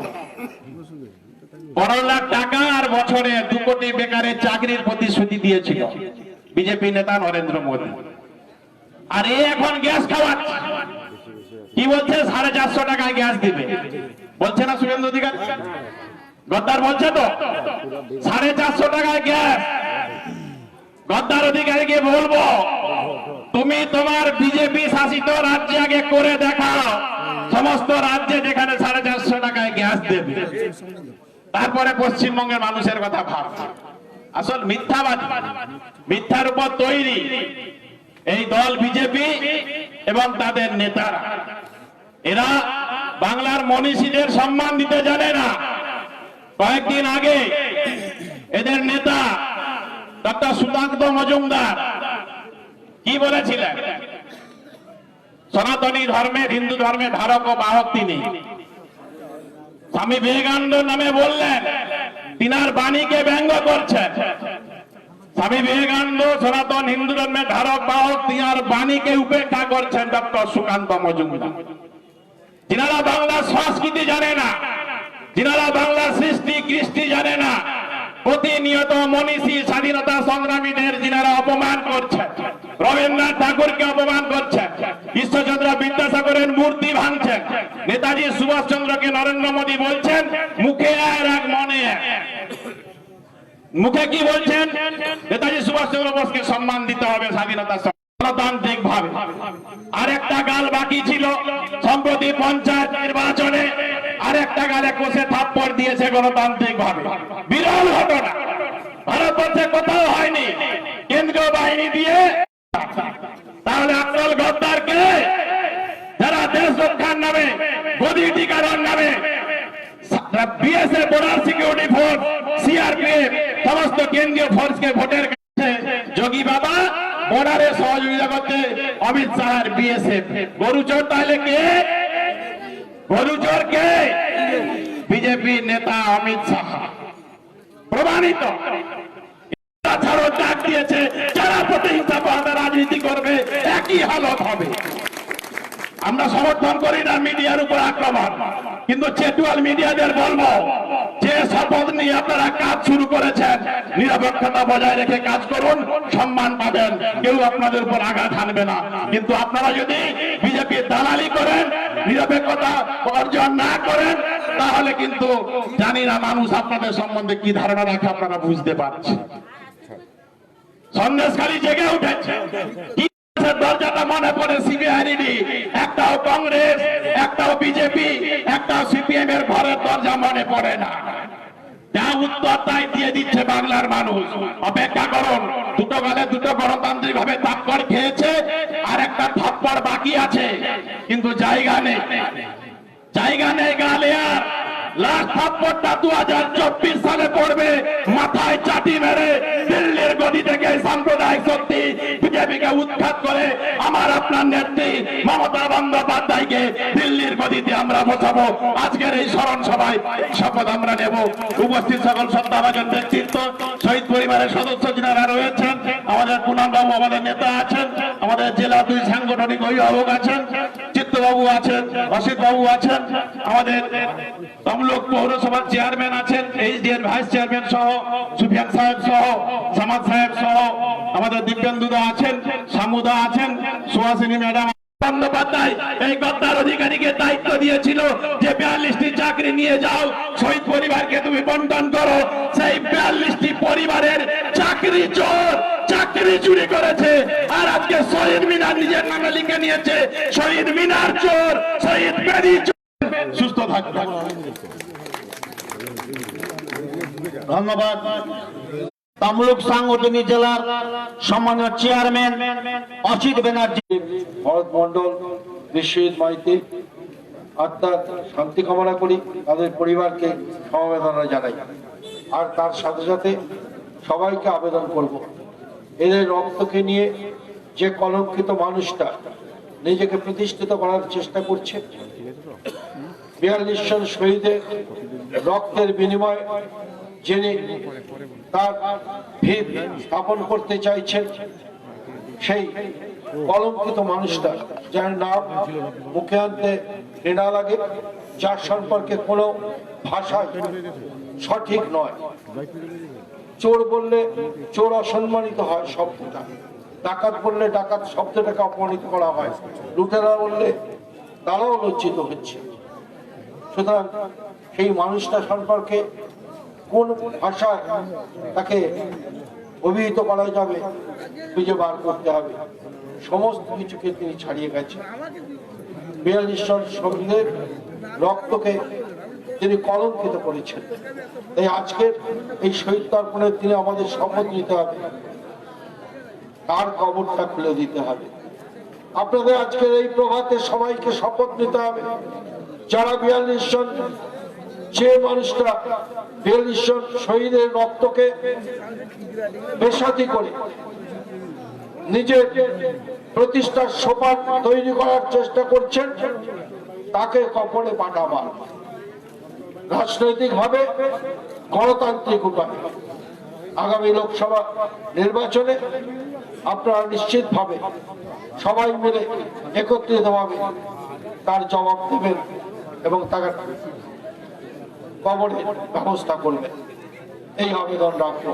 12 লাখ টাকা আর বছরে 2 কোটি বেকারের চাকরির প্রতিশ্রুতি দিয়েছিল বিজেপি নেতা নরেন্দ্র মোদী। আর এ এখন গ্যাস খাওয়াচ্ছে। কি বলছে? 450 টাকায় গ্যাস দিবে। বলছে না শুভেন্দু অধিকারী? গদ্দার বলছে তো 450 টাকায় গ্যাস। গদ্দার অধিকারীকে বলবো, তুমি তোমার বিজেপি শাসিত রাজ্যে আগে করে দেখাও, সমস্ত রাজ্যে যেখানে 450 টাকায় গ্যাস দেবে, তারপরে পশ্চিমবঙ্গের মানুষের কথা ভাবছে। আসল মিথ্যাবাদী, মিথ্যার উপর তৈরি এই দল বিজেপি এবং তাদের নেতারা। এরা বাংলার মনীষীদের সম্মান দিতে জানে না। কয়েকদিন আগে এদের নেতা ডক্টর সুকান্ত মজুমদার কি বলেছিলেন? সনাতনী ধর্মের, হিন্দু ধর্মের ধারক ও বাহক তিনি। স্বামী বিবেকানন্দ নামে বললেন, তিনার বাণীকে ব্যঙ্গ করছেন। স্বামী বিবেকানন্দ সনাতন হিন্দু ধর্মের ধারক বাহক, তিনার বাণীকে উপেক্ষা করছেন ডক্টর সুকান্ত মজুমদার। যিনারা বাংলা সংস্কৃতি জানে না, যিনারা বাংলা সৃষ্টি কৃষ্টি জানে না, প্রতিনিয়ত মনীষী স্বাধীনতা সংগ্রামীদের যিনারা অপমান করছেন, রবীন্দ্রনাথ ঠাকুরকে অপমান করছেন, ঈশ্বরচন্দ্র বিদ্যাসাগরের মূর্তি ভাঙছেন, নেতাজি সুভাষচন্দ্রকে নরেন্দ্র মোদী বলছেন মুখে আর এক মনে এক। মুখে কি বলছেন? নেতাজি সুভাষচন্দ্র বোসকে সম্মান দিতে হবে, স্বাধীনতা গণতান্ত্রিক ভাবে। আরেকটা গাল বাকি ছিল, সম্প্রতি পঞ্চায়েত নির্বাচনে আরেকটা গালে কষে থাপ্পড় দিয়েছে গণতান্ত্রিক ভাবে। বিরল ঘটনা, ভারতবর্ষে কোথাও হয়নি। কেন্দ্রীয় বাহিনী দিয়ে। তাহলে আসল গদ্দারকে যারা দেশ রক্ষার নামে, গদি টিকার নামে BSF, border security force, CRPF সমস্ত কেন্দ্রীয় ফোর্সকে ভোটের কাছে যোগী বাবা বর্ডারে সহযোগিতা করতে অমিত শাহের বিএসএফ। গরুচোর তাহলে কে? গরুচোর কে? বিজেপি নেতা অমিত শাহ। প্রমাণিত। ছাড়ো ডাক দিয়েছে, যারা প্রতিহিংসা করবে, রাজনীতি করবে, একই হালত হবে। আমরা সমর্থন করি না মিডিয়ার উপর আক্রমণ, কিন্তু চেটুয়াল মিডিয়াদের বলবো, যে শপথ নিয়ে আপনারা কাজ শুরু করেছেন, নিরপেক্ষতা বজায় রেখে কাজ করুন, সম্মান পাবেন, কেউ আপনাদের উপর আঘাত হানবে না। কিন্তু আপনারা যদি বিজেপি দালালি করেন, নিরপেক্ষতা অর্জন না করেন, তাহলে কিন্তু জানি না মানুষ আপনাদের সম্বন্ধে কি ধারণা রাখে আপনারা বুঝতে পারছেন। সন্দেশখালী জেগে উঠেছে। দরজাটা মনে পড়ে সিবিআইডি, একটাও কংগ্রেস, একটাও বিজেপি, একটাও সিপিএম এর ঘরের দরজা মনে পড়ে না। যা উত্তর তাই দিয়ে দিচ্ছে বাংলার মানুষ। অপেক্ষা করুন, দুটো গালে দুটো গণতান্ত্রিক ভাবে থাপ্পড় খেয়েছে, আর একটা থাপ্পড় বাকি আছে, কিন্তু জায়গা নেই। জায়গা নেই গালে। আর লাস্ট থাপ্পড়টা 2024 সালে পড়বে, মাথায় চাটি মেরে দিল্লির গদি থেকে সাম্প্রদায়িক শক্তি বিজেপিকে উৎখাত করে আমার আপনার নেত্রী মমতা বন্দ্যোপাধ্যায়কে দিল্লির গদিতে আমরা বসাবো। আজকের এই স্মরণ সভায় শপথ আমরা নেব। উপস্থিত সকল শ্রদ্ধাভাজন ব্যক্তিত্ব, শহীদ পরিবারের সদস্য যারা রয়েছেন, আমাদের পুনর্বাবু আমাদের নেতা আছেন, আমাদের জেলা 2 সাংগঠনিক অভিভাবক আছেন, চিত্তবাবু আছেন, অসিত বাবু আছেন, আমাদের তমলুক পৌরসভার চেয়ারম্যান আছেন, এইচডিএর ভাইস চেয়ারম্যান সহ, সুফিয়ান সাহেব সহ, সামাদ সাহেব সহ, আমাদের দিব্যেন্দুদা আছেন, সামুদা আছেন, সুহাসিনী ম্যাডাম। বন্দ্যোপাধ্যায় এই গদ্দার অধিকারীকে দায়িত্ব দিয়েছিল যে 42টি চাকরি নিয়ে যাও, শহীদ পরিবারকে তুমি বন্টন করো। সেই 42টি পরিবারের চাকরি চোর, চাকরি চুরি করেছে, আর আজকে শহীদ মিনার নিজের নামে লিখে নিয়েছে। শহীদ মিনার চোর, শহীদ বেদি চোর। সুস্থ থাকবে। ধন্যবাদ। তমলুক সাংগঠনিক জেলার সম্মানীয় চেয়ারম্যান অসিত ব্যানার্জি। ভরত মন্ডল, বিশ্বজিৎ মাইতি আত্মার শান্তি কামনা করি, তাদের পরিবারকে সমবেদনা জানাই। আর তার সাথে সাথে সবাইকে আবেদন করব, এদের রক্তকে নিয়ে যে কলঙ্কিত মানুষটা নিজেকে প্রতিষ্ঠিত করার চেষ্টা করছে, 42 জন শহীদের রক্তের বিনিময়ে যিনি তার ভিত স্থাপন করতে চাইছেন, সেই কলঙ্কিত মানুষটা, যার নাম মুখে আনতে ঘৃণা লাগে, যার সম্পর্কে কোনো ভাষা সঠিক নয়। চোর বললে চোর অসম্মানিত হয় শব্দটা, ডাকাত বললে ডাকাত শব্দটাকে অপমানিত করা হয়, লুটেরা বললে তারাও লজ্জিত হচ্ছে। সুতরাং সেই মানুষটা সম্পর্কে কোন ভাষায় তাকে অভিহিত করা যাবে খুঁজে বার করতে হবে। সমস্ত কিছুকে তিনি ছাড়িয়ে গেছেন। 42 জন শহীদের রক্তকে তিনি কলঙ্কিত করেছেন। তাই আজকের এই শহীদ তর্পণের দিনে আমাদের শপথ নিতে হবে, তার কবরটা খুলে দিতে হবে। আপনাদের আজকের এই প্রভাতে সবাইকে শপথ নিতে হবে, যারা 42 জন, যে মানুষটা 42 জন শহীদের রক্তকে বেসাতি করে নিজের প্রতিষ্ঠার সোপান তৈরি করার চেষ্টা করছেন, তাকে কবরে পাঠাবার রাজনৈতিক ভাবে, গণতান্ত্রিক উপায়ে আগামী লোকসভা নির্বাচনে আপনারা নিশ্চিতভাবে সবাই মিলে একত্রিতভাবে তার জবাব দেবেন এবং তাকে কবরের ব্যবস্থা করবেন। এই আবেদন রাখবো।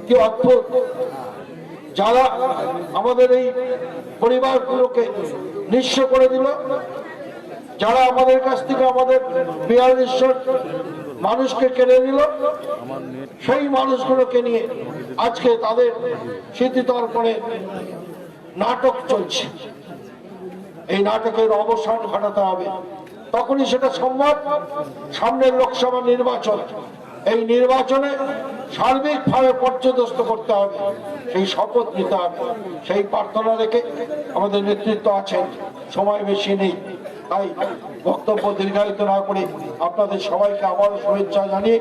কি অদ্ভুত, যারা আমাদের এই পরিবারগুলোকে নিঃস্ব করে দিল, যারা আমাদের কাছ থেকে আমাদের 42 জন মানুষকে কেড়ে নিল, সেই মানুষগুলোকে নিয়ে আজকে তাদের স্মৃতি তর্পণে নাটক চলছে, এই নাটকের অবসান ঘটাতে হবে। তখনই সেটা সম্ভব। সামনের লোকসভা নির্বাচন, এই নির্বাচনে সার্বিকভাবে পর্যদস্ত করতে হবে, সেই শপথ নিতে হবে। সেই প্রার্থনা রেখে আমাদের নেতৃত্ব আছেন, সময় বেশি নেই, তাই বক্তব্য দীর্ঘায়িত না করে আপনাদের সবাইকে আবারও শুভেচ্ছা জানিয়ে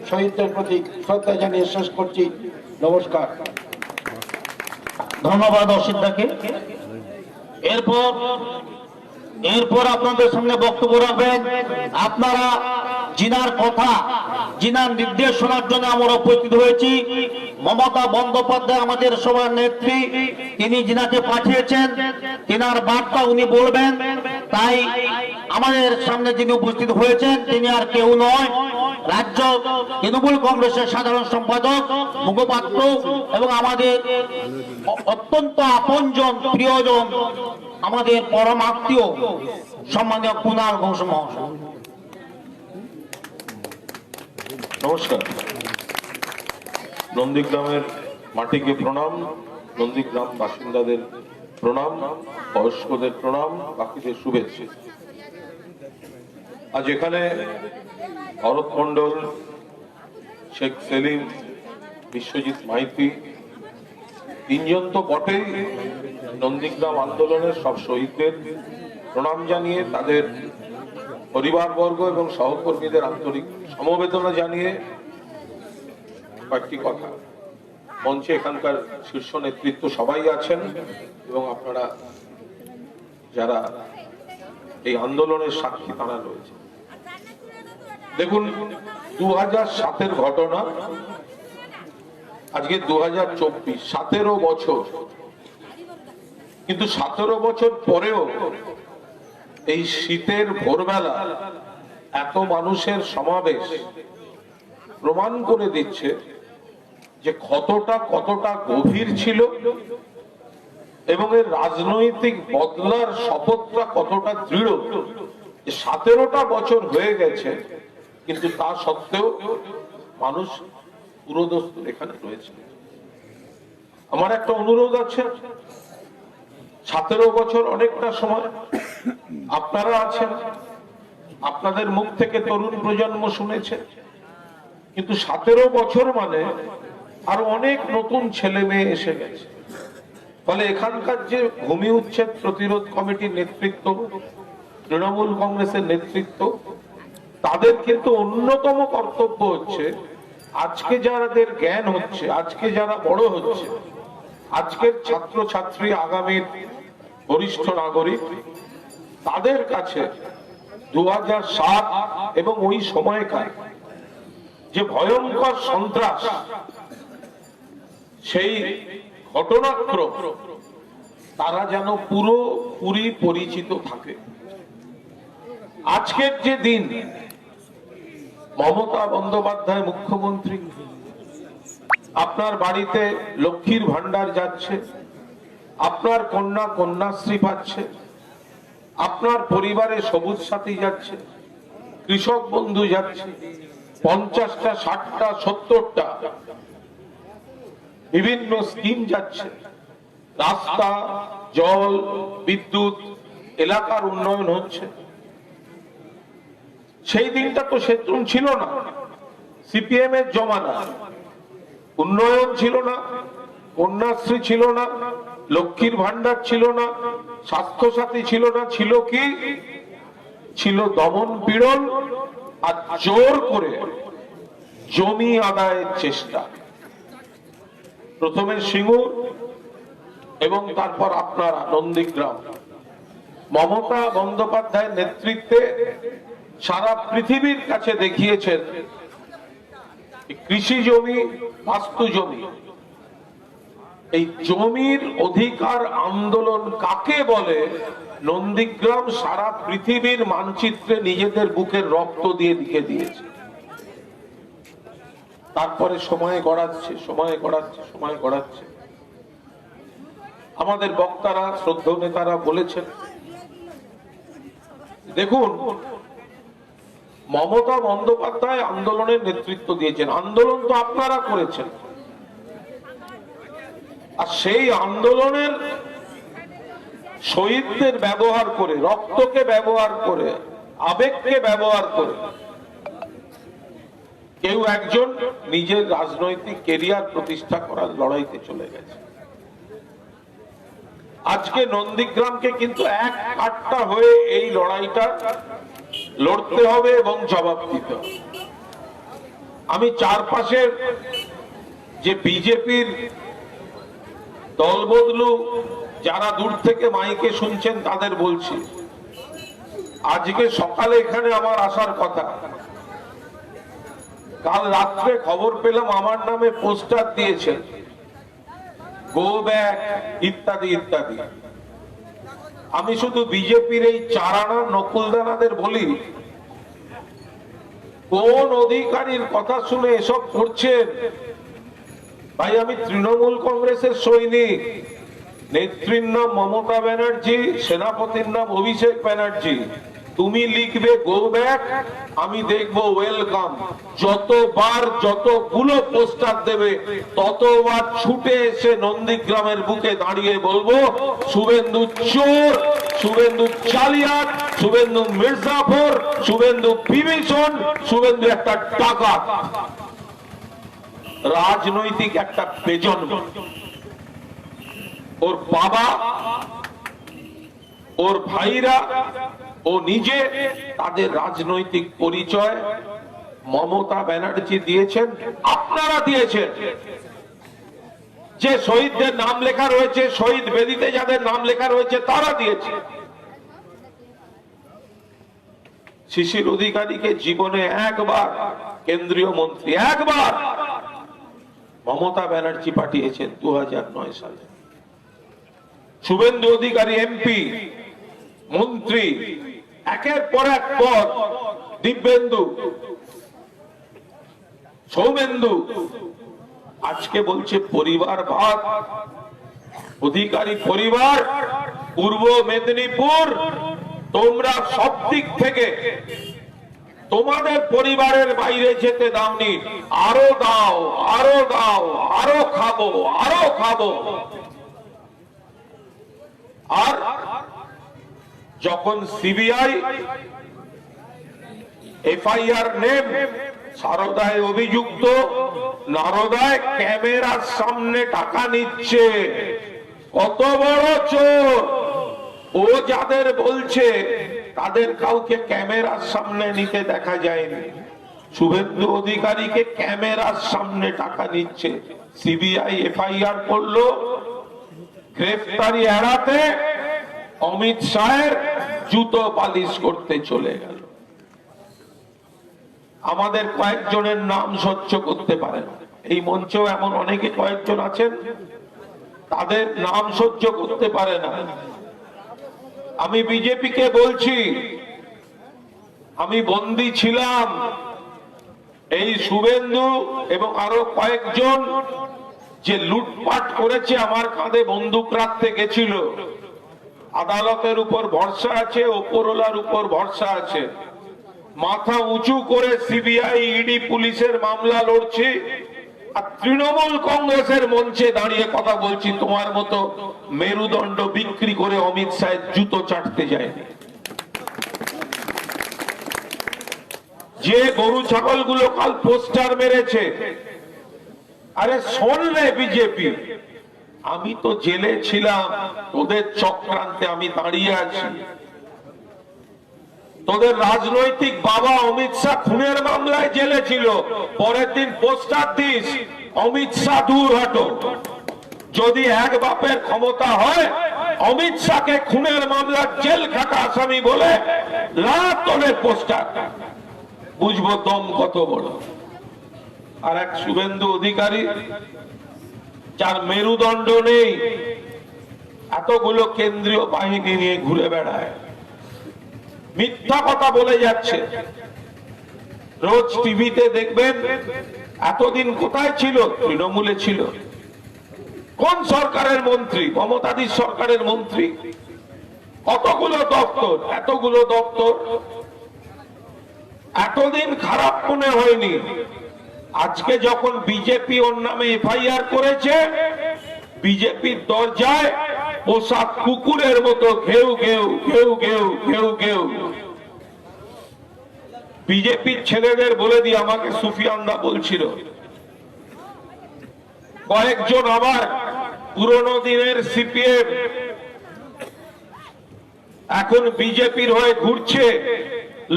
শহীদদের প্রতি শ্রদ্ধা জানিয়ে শেষ করছি। নমস্কার। ধন্যবাদ অসিতদাকে। এরপর আপনাদের সামনে বক্তব্য রাখবেন আপনারা জিনার কথা, জিনার নির্দেশ শোনার জন্য আমরা উপস্থিত হয়েছি। মমতা বন্দ্যোপাধ্যায় আমাদের সবার নেত্রী, তিনি জিনাকে পাঠিয়েছেন, তিনার বার্তা উনি বলবেন। তাই আমাদের সামনে যিনি উপস্থিত হয়েছেন তিনি আর কেউ নয়, রাজ্য তৃণমূল কংগ্রেসের সাধারণ সম্পাদক মুখপাত্র এবং আমাদের অত্যন্ত আপনজন, প্রিয়জন, আমাদের পরম আত্মীয় সম্মানীয় কুণাল ঘোষ মহাশয়। নমস্কার। নন্দীগ্রামের মাটিকে প্রণাম, নন্দীগ্রাম বাসিন্দাদের প্রণাম, বয়স্কদের প্রণাম, বাকিদের শুভেচ্ছা। আজ এখানে ভরত মণ্ডল, শেখ সেলিম, বিশ্বজিৎ মাইতি তিনজন তো বটেই, নন্দীগ্রাম আন্দোলনের সব শহীদদের প্রণাম জানিয়ে তাদের পরিবারবর্গ এবং সহকর্মীদের আন্তরিক সমবেদনা জানিয়ে কয়েকটি কথা। মঞ্চে এখানকার শীর্ষ নেতৃত্ব সবাই আছেন এবং আপনারা যারা এই আন্দোলনের সাক্ষী তারা রয়েছে। দেখুন, 2007-এর ঘটনা, আজকে 2024, 17 বছর। কিন্তু 17 বছর পরেও এই শীতের ভোরবেলা এত মানুষের সমাবেশ প্রমাণ করে দিচ্ছে যে কতটা গভীর ছিল এবং এর রাজনৈতিক বদলার শপথটা কতটা দৃঢ়। 17টা বছর হয়ে গেছে, কিন্তু তা সত্ত্বেও মানুষ পুরোদস্তুর এখানে রয়েছে। আমার একটা অনুরোধ আছে, 17 বছর অনেকটা সময়, আপনারা আছেন, আপনাদের মুখ থেকে তরুণ প্রজন্ম শুনেছে, কিন্তু 17 বছর মানে আরো অনেক নতুন ছেলে মেয়ে এসে গেছে। ফলে এখানকার যে ভূমি উচ্ছেদ প্রতিরোধ কমিটির নেতৃত্ব, তৃণমূল কংগ্রেসের নেতৃত্ব, তাদের কিন্তু অন্যতম কর্তব্য হচ্ছে আজকে যাদের জ্ঞান হচ্ছে, আজকে যারা বড় হচ্ছে, আজকের ছাত্র ছাত্রী, আগামীর বরিষ্ঠ নাগরিক, তাদের কাছে 2007 এবং ওই সময়কার যে ভয়ঙ্কর সন্ত্রাস, সেই ঘটনাক্রম তারা যেন পুরোপুরি পরিচিত থাকে। আজকের যে দিন মমতা বন্দ্যোপাধ্যায় মুখ্যমন্ত্রী, আপনার বাড়িতে লক্ষ্মীর ভান্ডার যাচ্ছে, আপনার কন্যা কন্যাশ্রী পাচ্ছে, আপনার পরিবারে সবুজ সাথী যাচ্ছে, কৃষক বন্ধু যাচ্ছে, 50টা 60টা 70টা বিভিন্ন স্কিম যাচ্ছে, রাস্তা, জল, বিদ্যুৎ, এলাকার উন্নয়ন হচ্ছে। সেই দিনটা তো সেরকম ছিল না। সিপিএম এর জমানা উন্নয়ন ছিল না, কন্যাশ্রী ছিল না, লক্ষ্মীর ভান্ডার ছিল না, স্বাস্থ্য সাথী ছিল না, ছিল কি? ছিল দমন পীড়ন আর জোর করে জমি আদায়ের চেষ্টা। প্রথমে সিঙ্গুর এবং তারপর আপনারা নন্দীগ্রাম। মমতা বন্দ্যোপাধ্যায়ের নেতৃত্বে সারা পৃথিবীর কাছে দেখিয়েছেন কৃষি জমি, বাস্তু জমি, এই জমির অধিকার আন্দোলন কাকে বলে নন্দীগ্রাম সারা পৃথিবীর মানচিত্রে নিজেদের বুকের রক্ত দিয়ে লিখে দিয়েছে। তারপরে সময় গড়াচ্ছে। আমাদের বক্তারা, শ্রদ্ধেয় নেতারা বলেছেন, দেখুন, মমতা বন্দ্যোপাধ্যায় আন্দোলনের নেতৃত্ব দিয়েছেন, আন্দোলন তো আপনারা করেছেন, আর সেই আন্দোলনের শহীদদের ব্যবহার করে, রক্তকে ব্যবহার করে, আবেগকে ব্যবহার করে কেউ একজন নিজের রাজনৈতিক কেরিয়ার প্রতিষ্ঠা করার লড়াইতে চলে গেছে। আজকে নন্দীগ্রামকে কিন্তু এক কাট্টা হয়ে এই লড়াইটা লড়তে হবে এবং জবাব দিতে হবে। আমি চারপাশের যে বিজেপির দলবদলু যারা দূর থেকে মাইকে শুনছেন তাদের বলছি, আজকে সকালে এখানে আমার আসার কথা, কাল রাত্রে খবর পেলাম আমার নামে পোস্টার দিয়েছেন, গো ব্যাক ইত্যাদি ইত্যাদি। আমি শুধু বিজেপির এই চারানা নকুলদানাদের বলি, কোন অধিকারীর কথা শুনে এসব করছেন? ভাই, আমি তৃণমূল কংগ্রেসের সৈনিক, নেত্রীর নাম মমতা ব্যানার্জি, সেনাপতির নাম অভিষেক ব্যানার্জি। তুমি লিখবে গো ব্যাক, আমি দেখবো ওয়েলকাম। যতবার যতগুলো পোস্টার দেবে ততবার ছুটে এসে নন্দীগ্রামের বুকে দাঁড়িয়ে বলবো, শুভেন্দু চোর, শুভেন্দু জালিয়াত, শুভেন্দু মির্জাফর, শুভেন্দু বিভীষণ, শুভেন্দু একটা ডাকাত, রাজনৈতিক একটা বেজন্ম। ওর বাবা, ওর ভাইরা, ও নিজে, তাদের রাজনৈতিক পরিচয় মমতা ব্যানার্জি দিয়েছেন, আপনারা দিয়েছেন। যে শহীদদের নাম লেখা রয়েছে, শহীদ বেদিতে যাদের নাম লেখা রয়েছে তারা দিয়েছে। শিশির অধিকারীকে জীবনে একবার কেন্দ্রীয় মন্ত্রী, একবার মমতা ব্যানার্জি পাঠিয়েছেন 2009 সালে। শুভেন্দু অধিকারী এমপি, মন্ত্রী, একের পর এক পদ, দিব্যেন্দু, সৌমেন্দু, আজকে বলছে পরিবারবাদ। অধিকারী পরিবার, পূর্ব মেদিনীপুর, তোমরা সব দিক থেকে তোমাদের পরিবারের বাইরে যেতে দাওনি, আরো দাও, আরো দাও, আরো খাবো, আরো খাবো। আর যখন সিবিআই এফআইআর নেম, সারদায় অভিযুক্ত, নারদায় ক্যামেরার সামনে টাকা নিচ্ছে, কত বড় চোর! ও যাদের বলছে তাদের কাউকে ক্যামেরার সামনে নিতে দেখা যায়নি, শুভেন্দু অধিকারীকে ক্যামেরার সামনে টাকা নিচ্ছে। সিবিআই এফআইআর করলো, গ্রেফতারি এড়াতে অমিত শাহের জুতো পালিশ করতে চলে গেল। আমাদের কয়েকজনের নাম সহ্য করতে পারে না, এই মঞ্চেও এমন অনেকে কয়েকজন আছেন, তাদের নাম সহ্য করতে পারে না। আমি বিজেপিকে বলছি, আমি বন্দী ছিলাম, এই শুভেন্দু এবং আরো কয়েকজন যে লুটপাট করেছে আমার কাঁধে বন্দুক রাখতে গেছিল। আদালতের উপর ভরসা আছে, ওপরওয়ালার উপর ভরসা আছে। মাথা উঁচু করে সিবিআই, ইডি, পুলিশের মামলা লড়ছি, আর তৃণমূল কংগ্রেসের মঞ্চে দাঁড়িয়ে কথা বলছি। তোমার মতো মেরুদণ্ড বিক্রি করে অমিত শাহের জুতো চাটতে যায়নি। যে গরু ছাগল গুলো কাল পোস্টার মেরেছে, আরে শোন রে বিজেপি, আমি তো জেলে ছিলাম, তোদের চক্রান্তে আমি দাঁড়িয়ে আছি। তোদের রাজনৈতিক বাবা অমিত শাহ খুনের মামলায় জেলে ছিল, পরের দিন পোস্টার দিস অমিত শাহ দূর হটো। যদি এক বাপের ক্ষমতা হয়, অমিত শাহকে খুনের মামলার জেল খাটা আসামি বলে লাখ তোলের পোস্টার, বুঝবো দম কত বড়। আর এক শুভেন্দু অধিকারী, যার মেরুদণ্ড নেই, এতগুলো কেন্দ্রীয় বাহিনী নিয়ে ঘুরে বেড়ায়, মিথ্যা কথা বলে যাচ্ছে। রোজ টিভিতে দেখবেন, এতদিন কোথায় ছিল? তৃণমূলে ছিল। কোন সরকারের মন্ত্রী? মমতাদির সরকারের মন্ত্রী। কতগুলো দপ্তর, এতগুলো দপ্তর, এতদিন খারাপ মনে হয়নি। আজকে যখন বিজেপি ওর নামে এফআইআর করেছে, বিজেপির দরজায় পোষা কুকুরের মতো ঘেউ ঘেউ ঘেউ ঘেউ ঘেউ ঘেউ। বিজেপির ছেলেদের বলে দিয়ে আমাকে সুফিয়ানদা বলছিল, কয়েকজন আবার পুরনো দিনের সিপিএম এখন বিজেপির হয়ে ঘুরছে,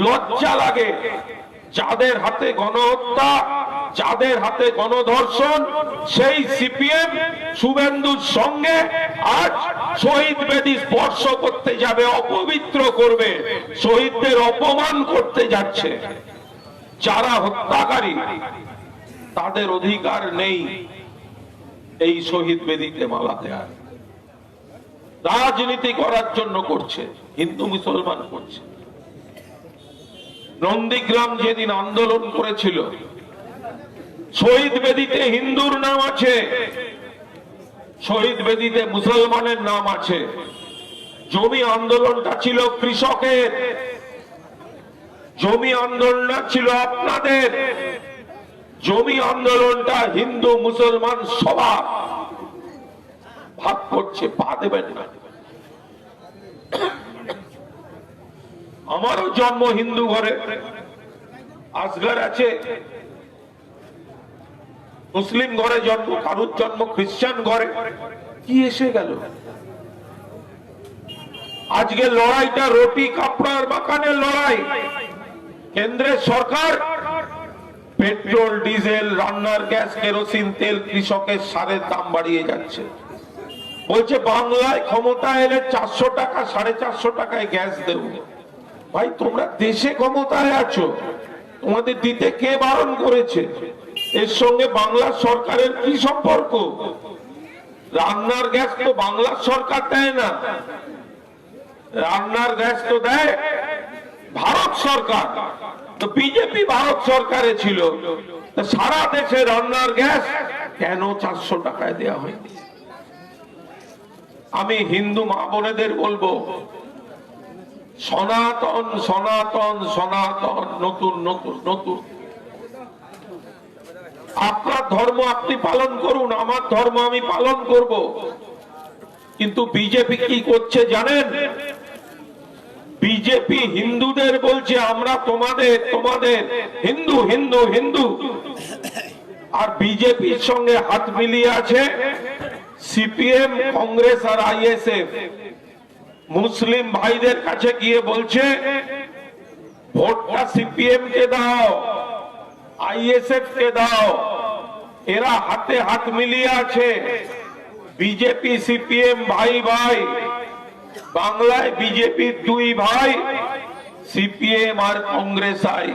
লজ্জা লাগে। যাদের হাতে গণহত্যা, যাদের হাতে গণধর্ষণ, সেই সিপিএম শুভেন্দুর সঙ্গে আজ শহীদ বেদি স্পর্শ করতে যাবে, অপবিত্র করবে, শহীদদের অপমান করতে যাচ্ছে। যারা হত্যাকারী তাদের অধিকার নেই এই শহীদ বেদিতে মালা দেওয়ার। রাজনীতি করার জন্য করছে, হিন্দু মুসলমান করছে। নন্দীগ্রাম যেদিন আন্দোলন করেছিল, শহীদ বেদিতে হিন্দুর নাম আছে, শহীদ বেদিতে মুসলমানের নাম আছে। জমি আন্দোলনটা ছিল কৃষকের, জমি আন্দোলনটা ছিল আপনাদের, জমি আন্দোলনটা হিন্দু মুসলমান সবার ভাগ করছে, পা দেবেন না। আমারও জন্ম হিন্দু ঘরে, আসগার আছে, মুসলিম ঘরে জন্ম, কারুর জন্ম খ্রিস্টান ঘরে। কি এসে গেল? আজকে লড়াইটা রুটি কাপড়ার বাগানের লড়াই। কেন্দ্রের সরকার পেট্রোল, ডিজেল, রান্নার গ্যাস, কেরোসিন তেল, কৃষকের সারের দাম বাড়িয়ে যাচ্ছে। বলছে বাংলায় ক্ষমতা এলে 400 টাকা, 450 টাকায় গ্যাস দেব। ভাই, তোমরা দেশে ক্ষমতায় আছো, তোমাদের দিতে কে বারণ করেছে? এর সঙ্গে বাংলা সরকারের কি সম্পর্ক? রান্নার গ্যাস তো বাংলা সরকার দেয় না, রান্নার গ্যাস তো দেয় ভারত সরকার। তো বিজেপি ভারত সরকারে ছিল, সারা দেশে রান্নার গ্যাস কেন 400 টাকায় দেওয়া হয়নি? আমি হিন্দু মা বোনেদের বলবো, সনাতন সনাতন সনাতন, নতুন নতুন নতুন। আপনার ধর্ম আপনি পালন করুন, আমার ধর্ম আমি পালন করব। কিন্তু বিজেপি কি করছে জানেন? বিজেপি হিন্দুদের বলছে আমরা তোমাদের তোমাদের হিন্দু হিন্দু হিন্দু, আর বিজেপির সঙ্গে হাত মিলিয়ে আছে সিপিএম, কংগ্রেস আর আইএসএফ। মুসলিম ভাইদের কাছে গিয়ে বলছে ভোটটা সিপিএম কে দাও, আইএসএফ কে দাও। এরা হাতে হাত মিলিয়ে আছে। বিজেপি সিপিএম ভাই ভাই, বাংলায় বিজেপির দুই ভাই, সিপিএম আর কংগ্রেস আই।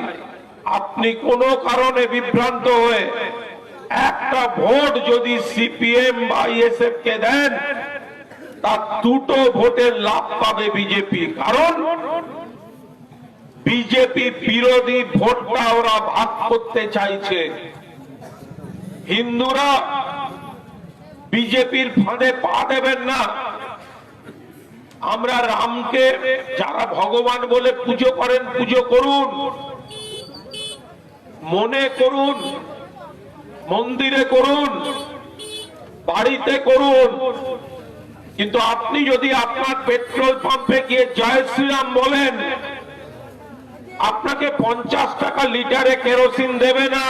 আপনি কোনো কারণে বিভ্রান্ত হয়ে একটা ভোট যদি সিপিএম বা আইএসএফ কে দেন, তার দুটো ভোটের লাভ পাবে বিজেপি। কারণ বিজেপি বিরোধী ভোটটা ওরা ভাগ করতে চাইছে। হিন্দুরা বিজেপির ফাঁদে পা দেবেন না। আমরা রামকে যারা ভগবান বলে পুজো করেন, পুজো করুন, মনে করুন, মন্দিরে করুন, বাড়িতে করুন। কিন্তু আপনি যদি আপনার পেট্রোল পাম্পে গিয়ে জয় শ্রীরাম বলেন, আপনাকে 50 টাকা লিটারে কেরোসিন দেবে না।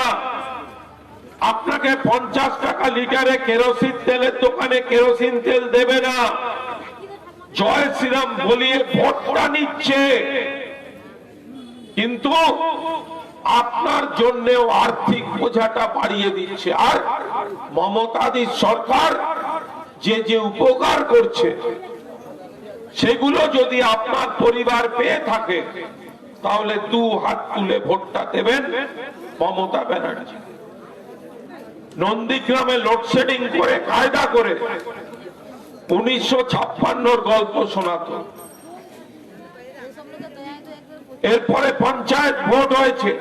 আপনাকে 50 টাকা লিটারে কেরোসিন তেলের দোকানে কেরোসিন তেল দেবে না। জয় শ্রীরাম বলিয়ে ভোটটা নিচ্ছে, কিন্তু আপনার জন্যও আর্থিক বোঝাটা বাড়িয়ে দিচ্ছে। আর মমতাদির সরকার যে যে উপকার করছে, সেগুলো যদি আপনার পরিবার পেয়ে থাকে, তাহলে 2 হাত তুলে ভোটটা দেবেন মমতা ব্যানার্জি। নন্দীগ্রামে লোডশেডিং করে, কায়দা করে 1956 গল্প শোনাতো। এরপরে পঞ্চায়েত ভোট হয়েছে,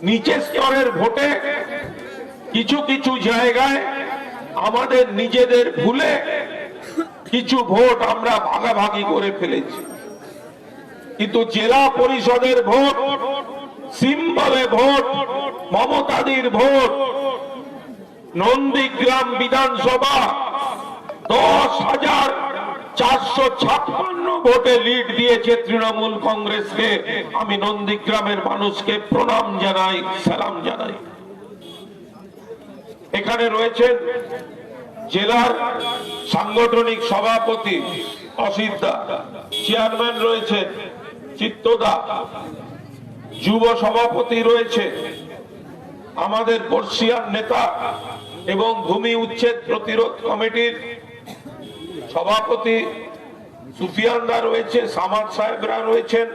নিচের স্তরের ভোটে কিছু কিছু জায়গায় আমাদের নিজেদের ভুলে কিছু ভোট আমরা ভাগাভাগি করে ফেলেছি। কিন্তু জেলা পরিষদের ভোট, সিম্বলে ভোট, মমতাদির ভোট, নন্দীগ্রাম বিধানসভা 10,456 ভোটে লিড দিয়েছে তৃণমূল কংগ্রেসকে। আমি নন্দীগ্রামের মানুষকে প্রণাম জানাই, সালাম জানাই। এখানে রয়েছেন জেলার সাংগঠনিক সভাপতি অসিত দা, চেয়ারম্যান রয়েছে চিত্তদা, যুব সভাপতি রয়েছে আমাদের বর্ষিয়ান নেতা এবং ভূমি উচ্ছেদ প্রতিরোধ কমিটির সভাপতি সুফিয়ানরা রয়েছে, সামাদ সাহেবরা রয়েছেন,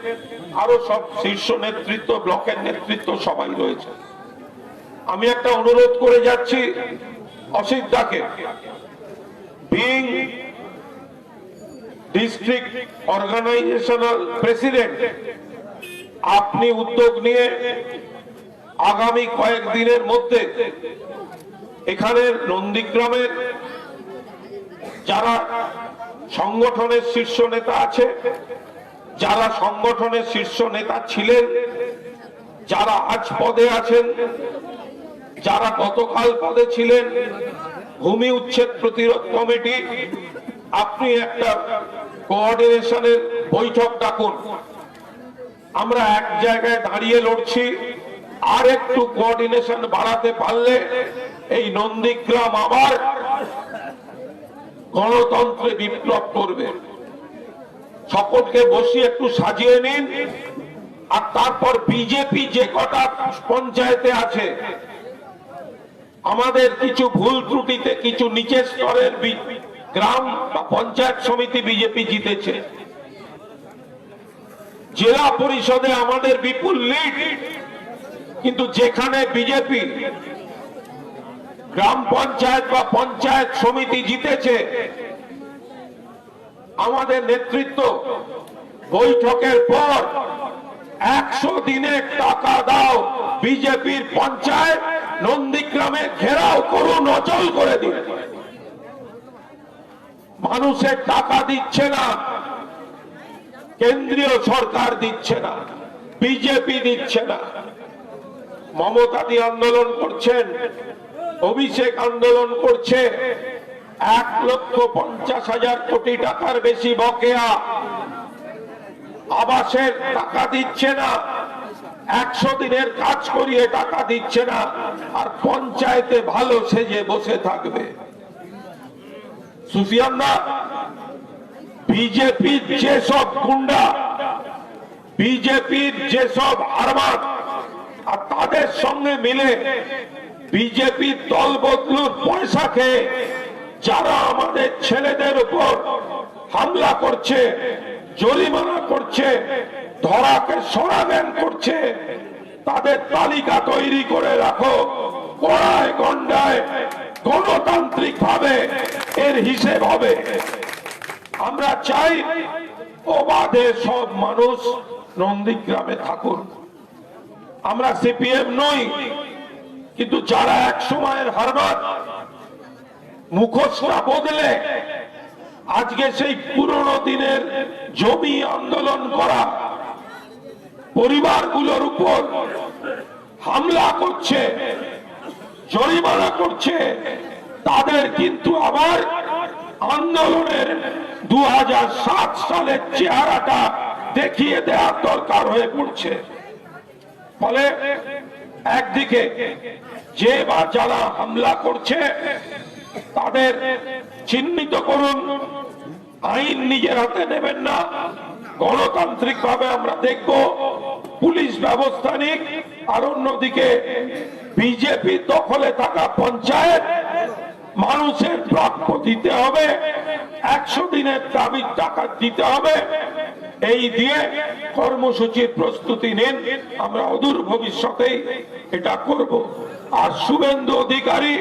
আরো সব শীর্ষ নেতৃত্ব, ব্লকের নেতৃত্ব সবাই রয়েছে। আমি একটা অনুরোধ করে যাচ্ছি অসিত দাকে, বিং ডিস্ট্রিক্ট অর্গানাইজেশনাল প্রেসিডেন্ট, আপনি উদ্যোগ নিয়ে আগামী কয়েকদিনের মধ্যে এখানের নন্দীগ্রামের যারা সংগঠনের শীর্ষ নেতা আছে, যারা সংগঠনের শীর্ষ নেতা ছিলেন, যারা আজ পদে আছেন, যারা গতকাল পদে ছিলেন, ভূমি উচ্ছেদ প্রতিরোধ কমিটি, আপনি একটা কোঅর্ডিনেশনের বৈঠক ডাকুন। আমরা এক জায়গায় দাঁড়িয়ে লড়ছি, আর একটু কোঅর্ডিনেশন বাড়াতে পারলে এই নন্দীগ্রাম আবার গণতন্ত্রে বিপ্লব করবে। সকলকে বসিয়ে একটু সাজিয়ে নিন, আর তারপর বিজেপি যে কটা পঞ্চায়েতে আছে, আমাদের কিছু ভুল ত্রুটিতে কিছু নিচের স্তরের গ্রাম বা পঞ্চায়েত সমিতি বিজেপি জিতেছে, জেলা পরিষদে আমাদের বিপুল লিড, কিন্তু যেখানে বিজেপি গ্রাম পঞ্চায়েত বা পঞ্চায়েত সমিতি জিতেছে, আমাদের নেতৃত্ব বৈঠকের পর 100 দিনে টাকা দাও, বিজেপির পঞ্চায়েত নন্দীগ্রামে ঘেরাও করুন, অচল করে দিন। মানুষের টাকা দিচ্ছে না, কেন্দ্রীয় সরকার দিচ্ছে না, বিজেপি দিচ্ছে না। মমতাদি আন্দোলন করছেন, অভিষেক আন্দোলন করছে, 1,50,000 কোটি টাকার বেশি বকেয়া, আবাসের টাকা দিচ্ছে না, 100 দিনের কাজ করিয়ে টাকা দিচ্ছে না, আর পঞ্চায়েতে ভালো সেজে বসে থাকবে। সুফিয়ানরা, বিজেপির যেসব গুন্ডা, বিজেপির যেসব আরমান, আর তাদের সঙ্গে মিলে বিজেপির দল বদলুর পয়সা খেয়ে যারা আমাদের ছেলেদের উপর হামলা করছে, জরিমানা করছে, ধরাকে সরাবেন করছে, তাদের তালিকা তৈরি করে রাখো, কড়ায় গন্ডায় গণতান্ত্রিক ভাবে এর হিসেব হবে। আমরা চাই অবাধে সব মানুষ নন্দীগ্রামে থাকুন। আমরা সিপিএম নই, কিন্তু যারা এক সময়ের হারবাদ মুখোশটা বদলে আজকে সেই পুরনো দিনের জমি আন্দোলন করা পরিবারগুলোর উপর হামলা করছে, জরিমানা করছে, তাদের কিন্তু আবার আন্দোলনের 2007 সালের চেহারাটা দেখিয়ে দেওয়ার দরকার হয়ে পড়ছে। ফলে একদিকে যে বা যারা হামলা করছে তাদের চিহ্নিত করুন, আইন নিজের হাতে নেবেন না, গণতান্ত্রিক ভাবে আমরা দেখব, পুলিশ ব্যবস্থা নিক। আর অন্যদিকে বিজেপি দখলে থাকা পঞ্চায়েত মানুষের প্রাপ্য দিতে হবে, 100 দিনের দাবির টাকা দিতে হবে। এই দিয়ে কর্মসূচির প্রস্তুতি নিন, আমরা অদূর ভবিষ্যতেই এটা করব। আর শুভেন্দু অধিকারী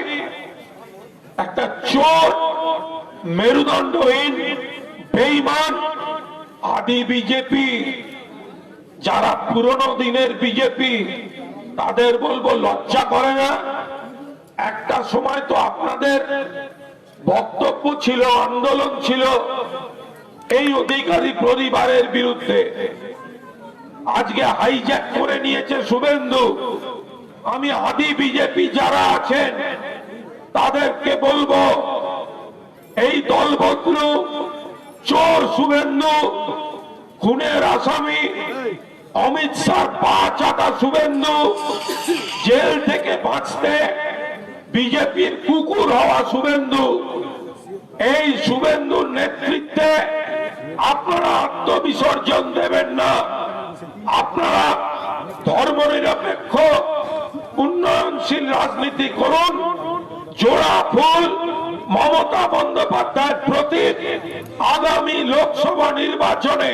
একটা চোর, মেরুদণ্ডহীন, বেঈমান, আদি বিজেপি, যারা পুরনো দিনের বিজেপি, তাদের বলবো লজ্জা করে না? একটা সময় তো আপনাদের বক্তব্য ছিল, আন্দোলন ছিল এই অধিকারী পরিবারের বিরুদ্ধে। আজকে হাইজ্যাক করে নিয়েছে শুভেন্দু। আমি আদি বিজেপি যারা আছেন তাদেরকে বলবো, এই দলবদলু চোর শুভেন্দু, খুনের আসামি অমিত শাহ পা চাটা শুভেন্দু, জেল থেকে বাঁচতে বিজেপির কুকুর হওয়া শুভেন্দু, এই শুভেন্দুর নেতৃত্বে আপনারা আত্মবিসর্জন দেবেন না। আপনারা ধর্মনিরপেক্ষ উন্নয়নশীল রাজনীতি করুন। জোড়া ফুল মমতা বন্দ্যোপাধ্যায়ের প্রতি আগামী লোকসভা নির্বাচনে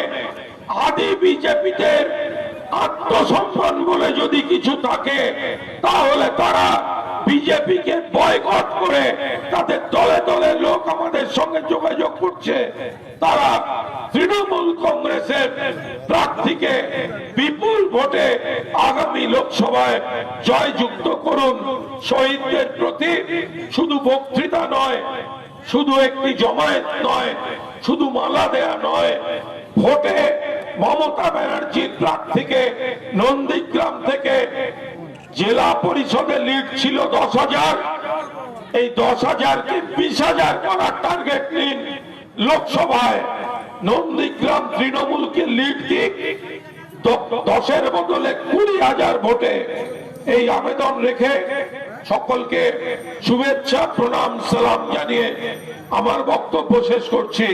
আদি বিজেপিদের আত্মসম্মান বলে যদি কিছু থাকে, তাহলে তারা বিজেপিকে বয়কট করে তাদের দলে দলে লোক আমাদের সঙ্গে যোগাযোগ করছে। তারা তৃণমূল কংগ্রেসের প্রার্থীকে বিপুল ভোটে আগামী লোকসভায় জয়যুক্ত করুন। শহীদদের প্রতি শুধু বক্তৃতা নয়, শুধু একটি জমায়েত নয়, শুধু মালা দেয়া নয়, ভোটে মমতা ব্যানার্জির প্রার্থীকে নন্দীগ্রাম থেকে জেলা পরিষদের লিড ছিল 10,000, এই 10,000কে 20,000 করার টার্গেট নিন। লোকসভায় নন্দীগ্রাম তৃণমূলকে লিড দিক 10-এর বদলে 20,000 ভোটে। এই আবেদন রেখে সকলকে শুভেচ্ছা, প্রণাম, সালাম জানিয়ে আমার বক্তব্য শেষ করছি।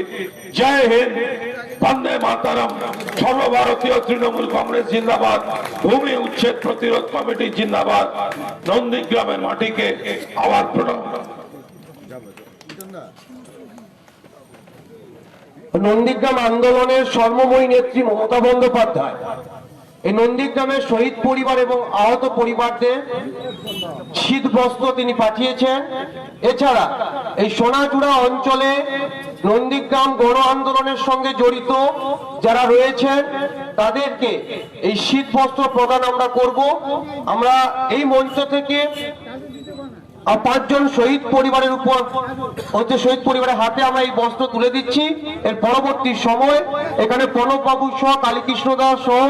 জয় হিন্দ, বন্দে মাতরম, সর্বভারতীয় তৃণমূল কংগ্রেস জিন্দাবাদ, ভূমি উচ্ছেদ প্রতিরোধ কমিটি জিন্দাবাদ। নন্দীগ্রামের মাটিকে আবার প্রণাম। নন্দীগ্রাম আন্দোলনের সর্বময়ী নেত্রী মমতা বন্দ্যোপাধ্যায় এই নন্দীগ্রামের শহীদ পরিবার এবং আহত পরিবারদের শীত বস্ত্র তিনি পাঠিয়েছেন। এছাড়া এই সোনাচূড়া অঞ্চলে নন্দীগ্রাম গণ আন্দোলনের সঙ্গে জড়িত যারা রয়েছেন তাদেরকে এই শীত বস্ত্র প্রদান আমরা করব। আমরা এই মঞ্চ থেকে 5 জন শহীদ পরিবারের উপর শহীদ পরিবারের হাতে আমরা এই বস্ত্র তুলে দিচ্ছি। এর পরবর্তী সময় এখানে প্রণব বাবু সহ, কালীকৃষ্ণ দাস সহ,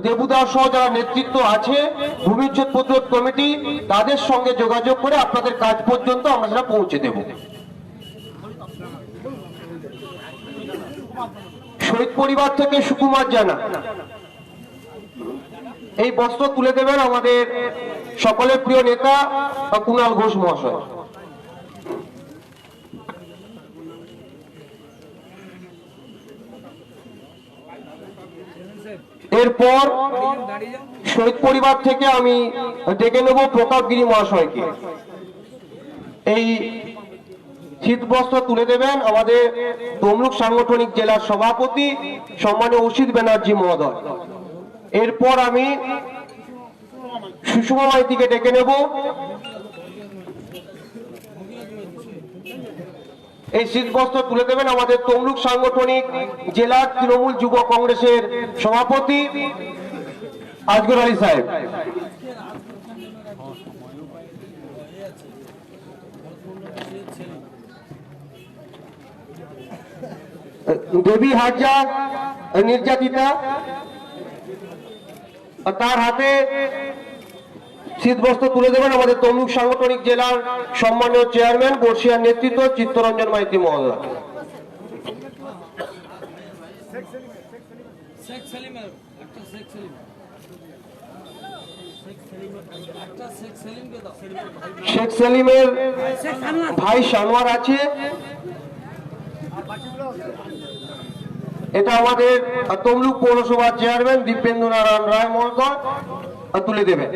দেবুদাস সহ যারা নেতৃত্ব আছে ভূমি উচ্ছেদ প্রতিরোধ কমিটি, তাদের সঙ্গে যোগাযোগ করে আপনাদের কাজ পর্যন্ত আমরা সেটা পৌঁছে দেব। শহীদ পরিবার থেকে সুকুমার জানা এই বস্ত্র তুলে দেবেন আমাদের সকলের প্রিয় নেতা কুণাল ঘোষ মহাশয়। এরপর শহীদ পরিবার থেকে আমি ডেকে নেব প্রতাপগিরি মহাশয়কে। এই শীত বস্ত্র তুলে দেবেন আমাদের তমলুক সাংগঠনিক জেলার সভাপতি সম্মানীয় অসিত ব্যানার্জি মহোদয়। এরপর আমি সুষমা মাইতিকে ডেকে নেব। এই শীতবস্ত্র তুলে দেবেন আমাদের তমলুক সাংগঠনিক জেলার তৃণমূল যুব কংগ্রেসের সভাপতি আজগর আলী সাহেব। দেবী হাজরা নির্যাতিতা, তার হাতে শীতবস্ত্র তুলে দেবেন আমাদের তমলুক সাংগঠনিক জেলার সম্মানীয় চেয়ারম্যান বর্ষিয়ার নেতৃত্ব চিত্তরঞ্জন মাইতি মহোদয়। শেখ সেলিমের ভাই সানোয়ার আছে, এটা আমাদের তমলুক পৌরসভার চেয়ারম্যান দীপেন্দ্র নারায়ণ রায় মহোদয় তুলে দেবেন।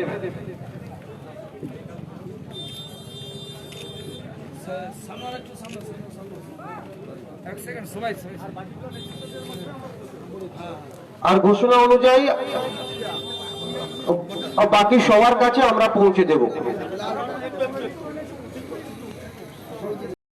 আর ঘোষণা অনুযায়ী বাকি সবার কাছে আমরা পৌঁছে দেব।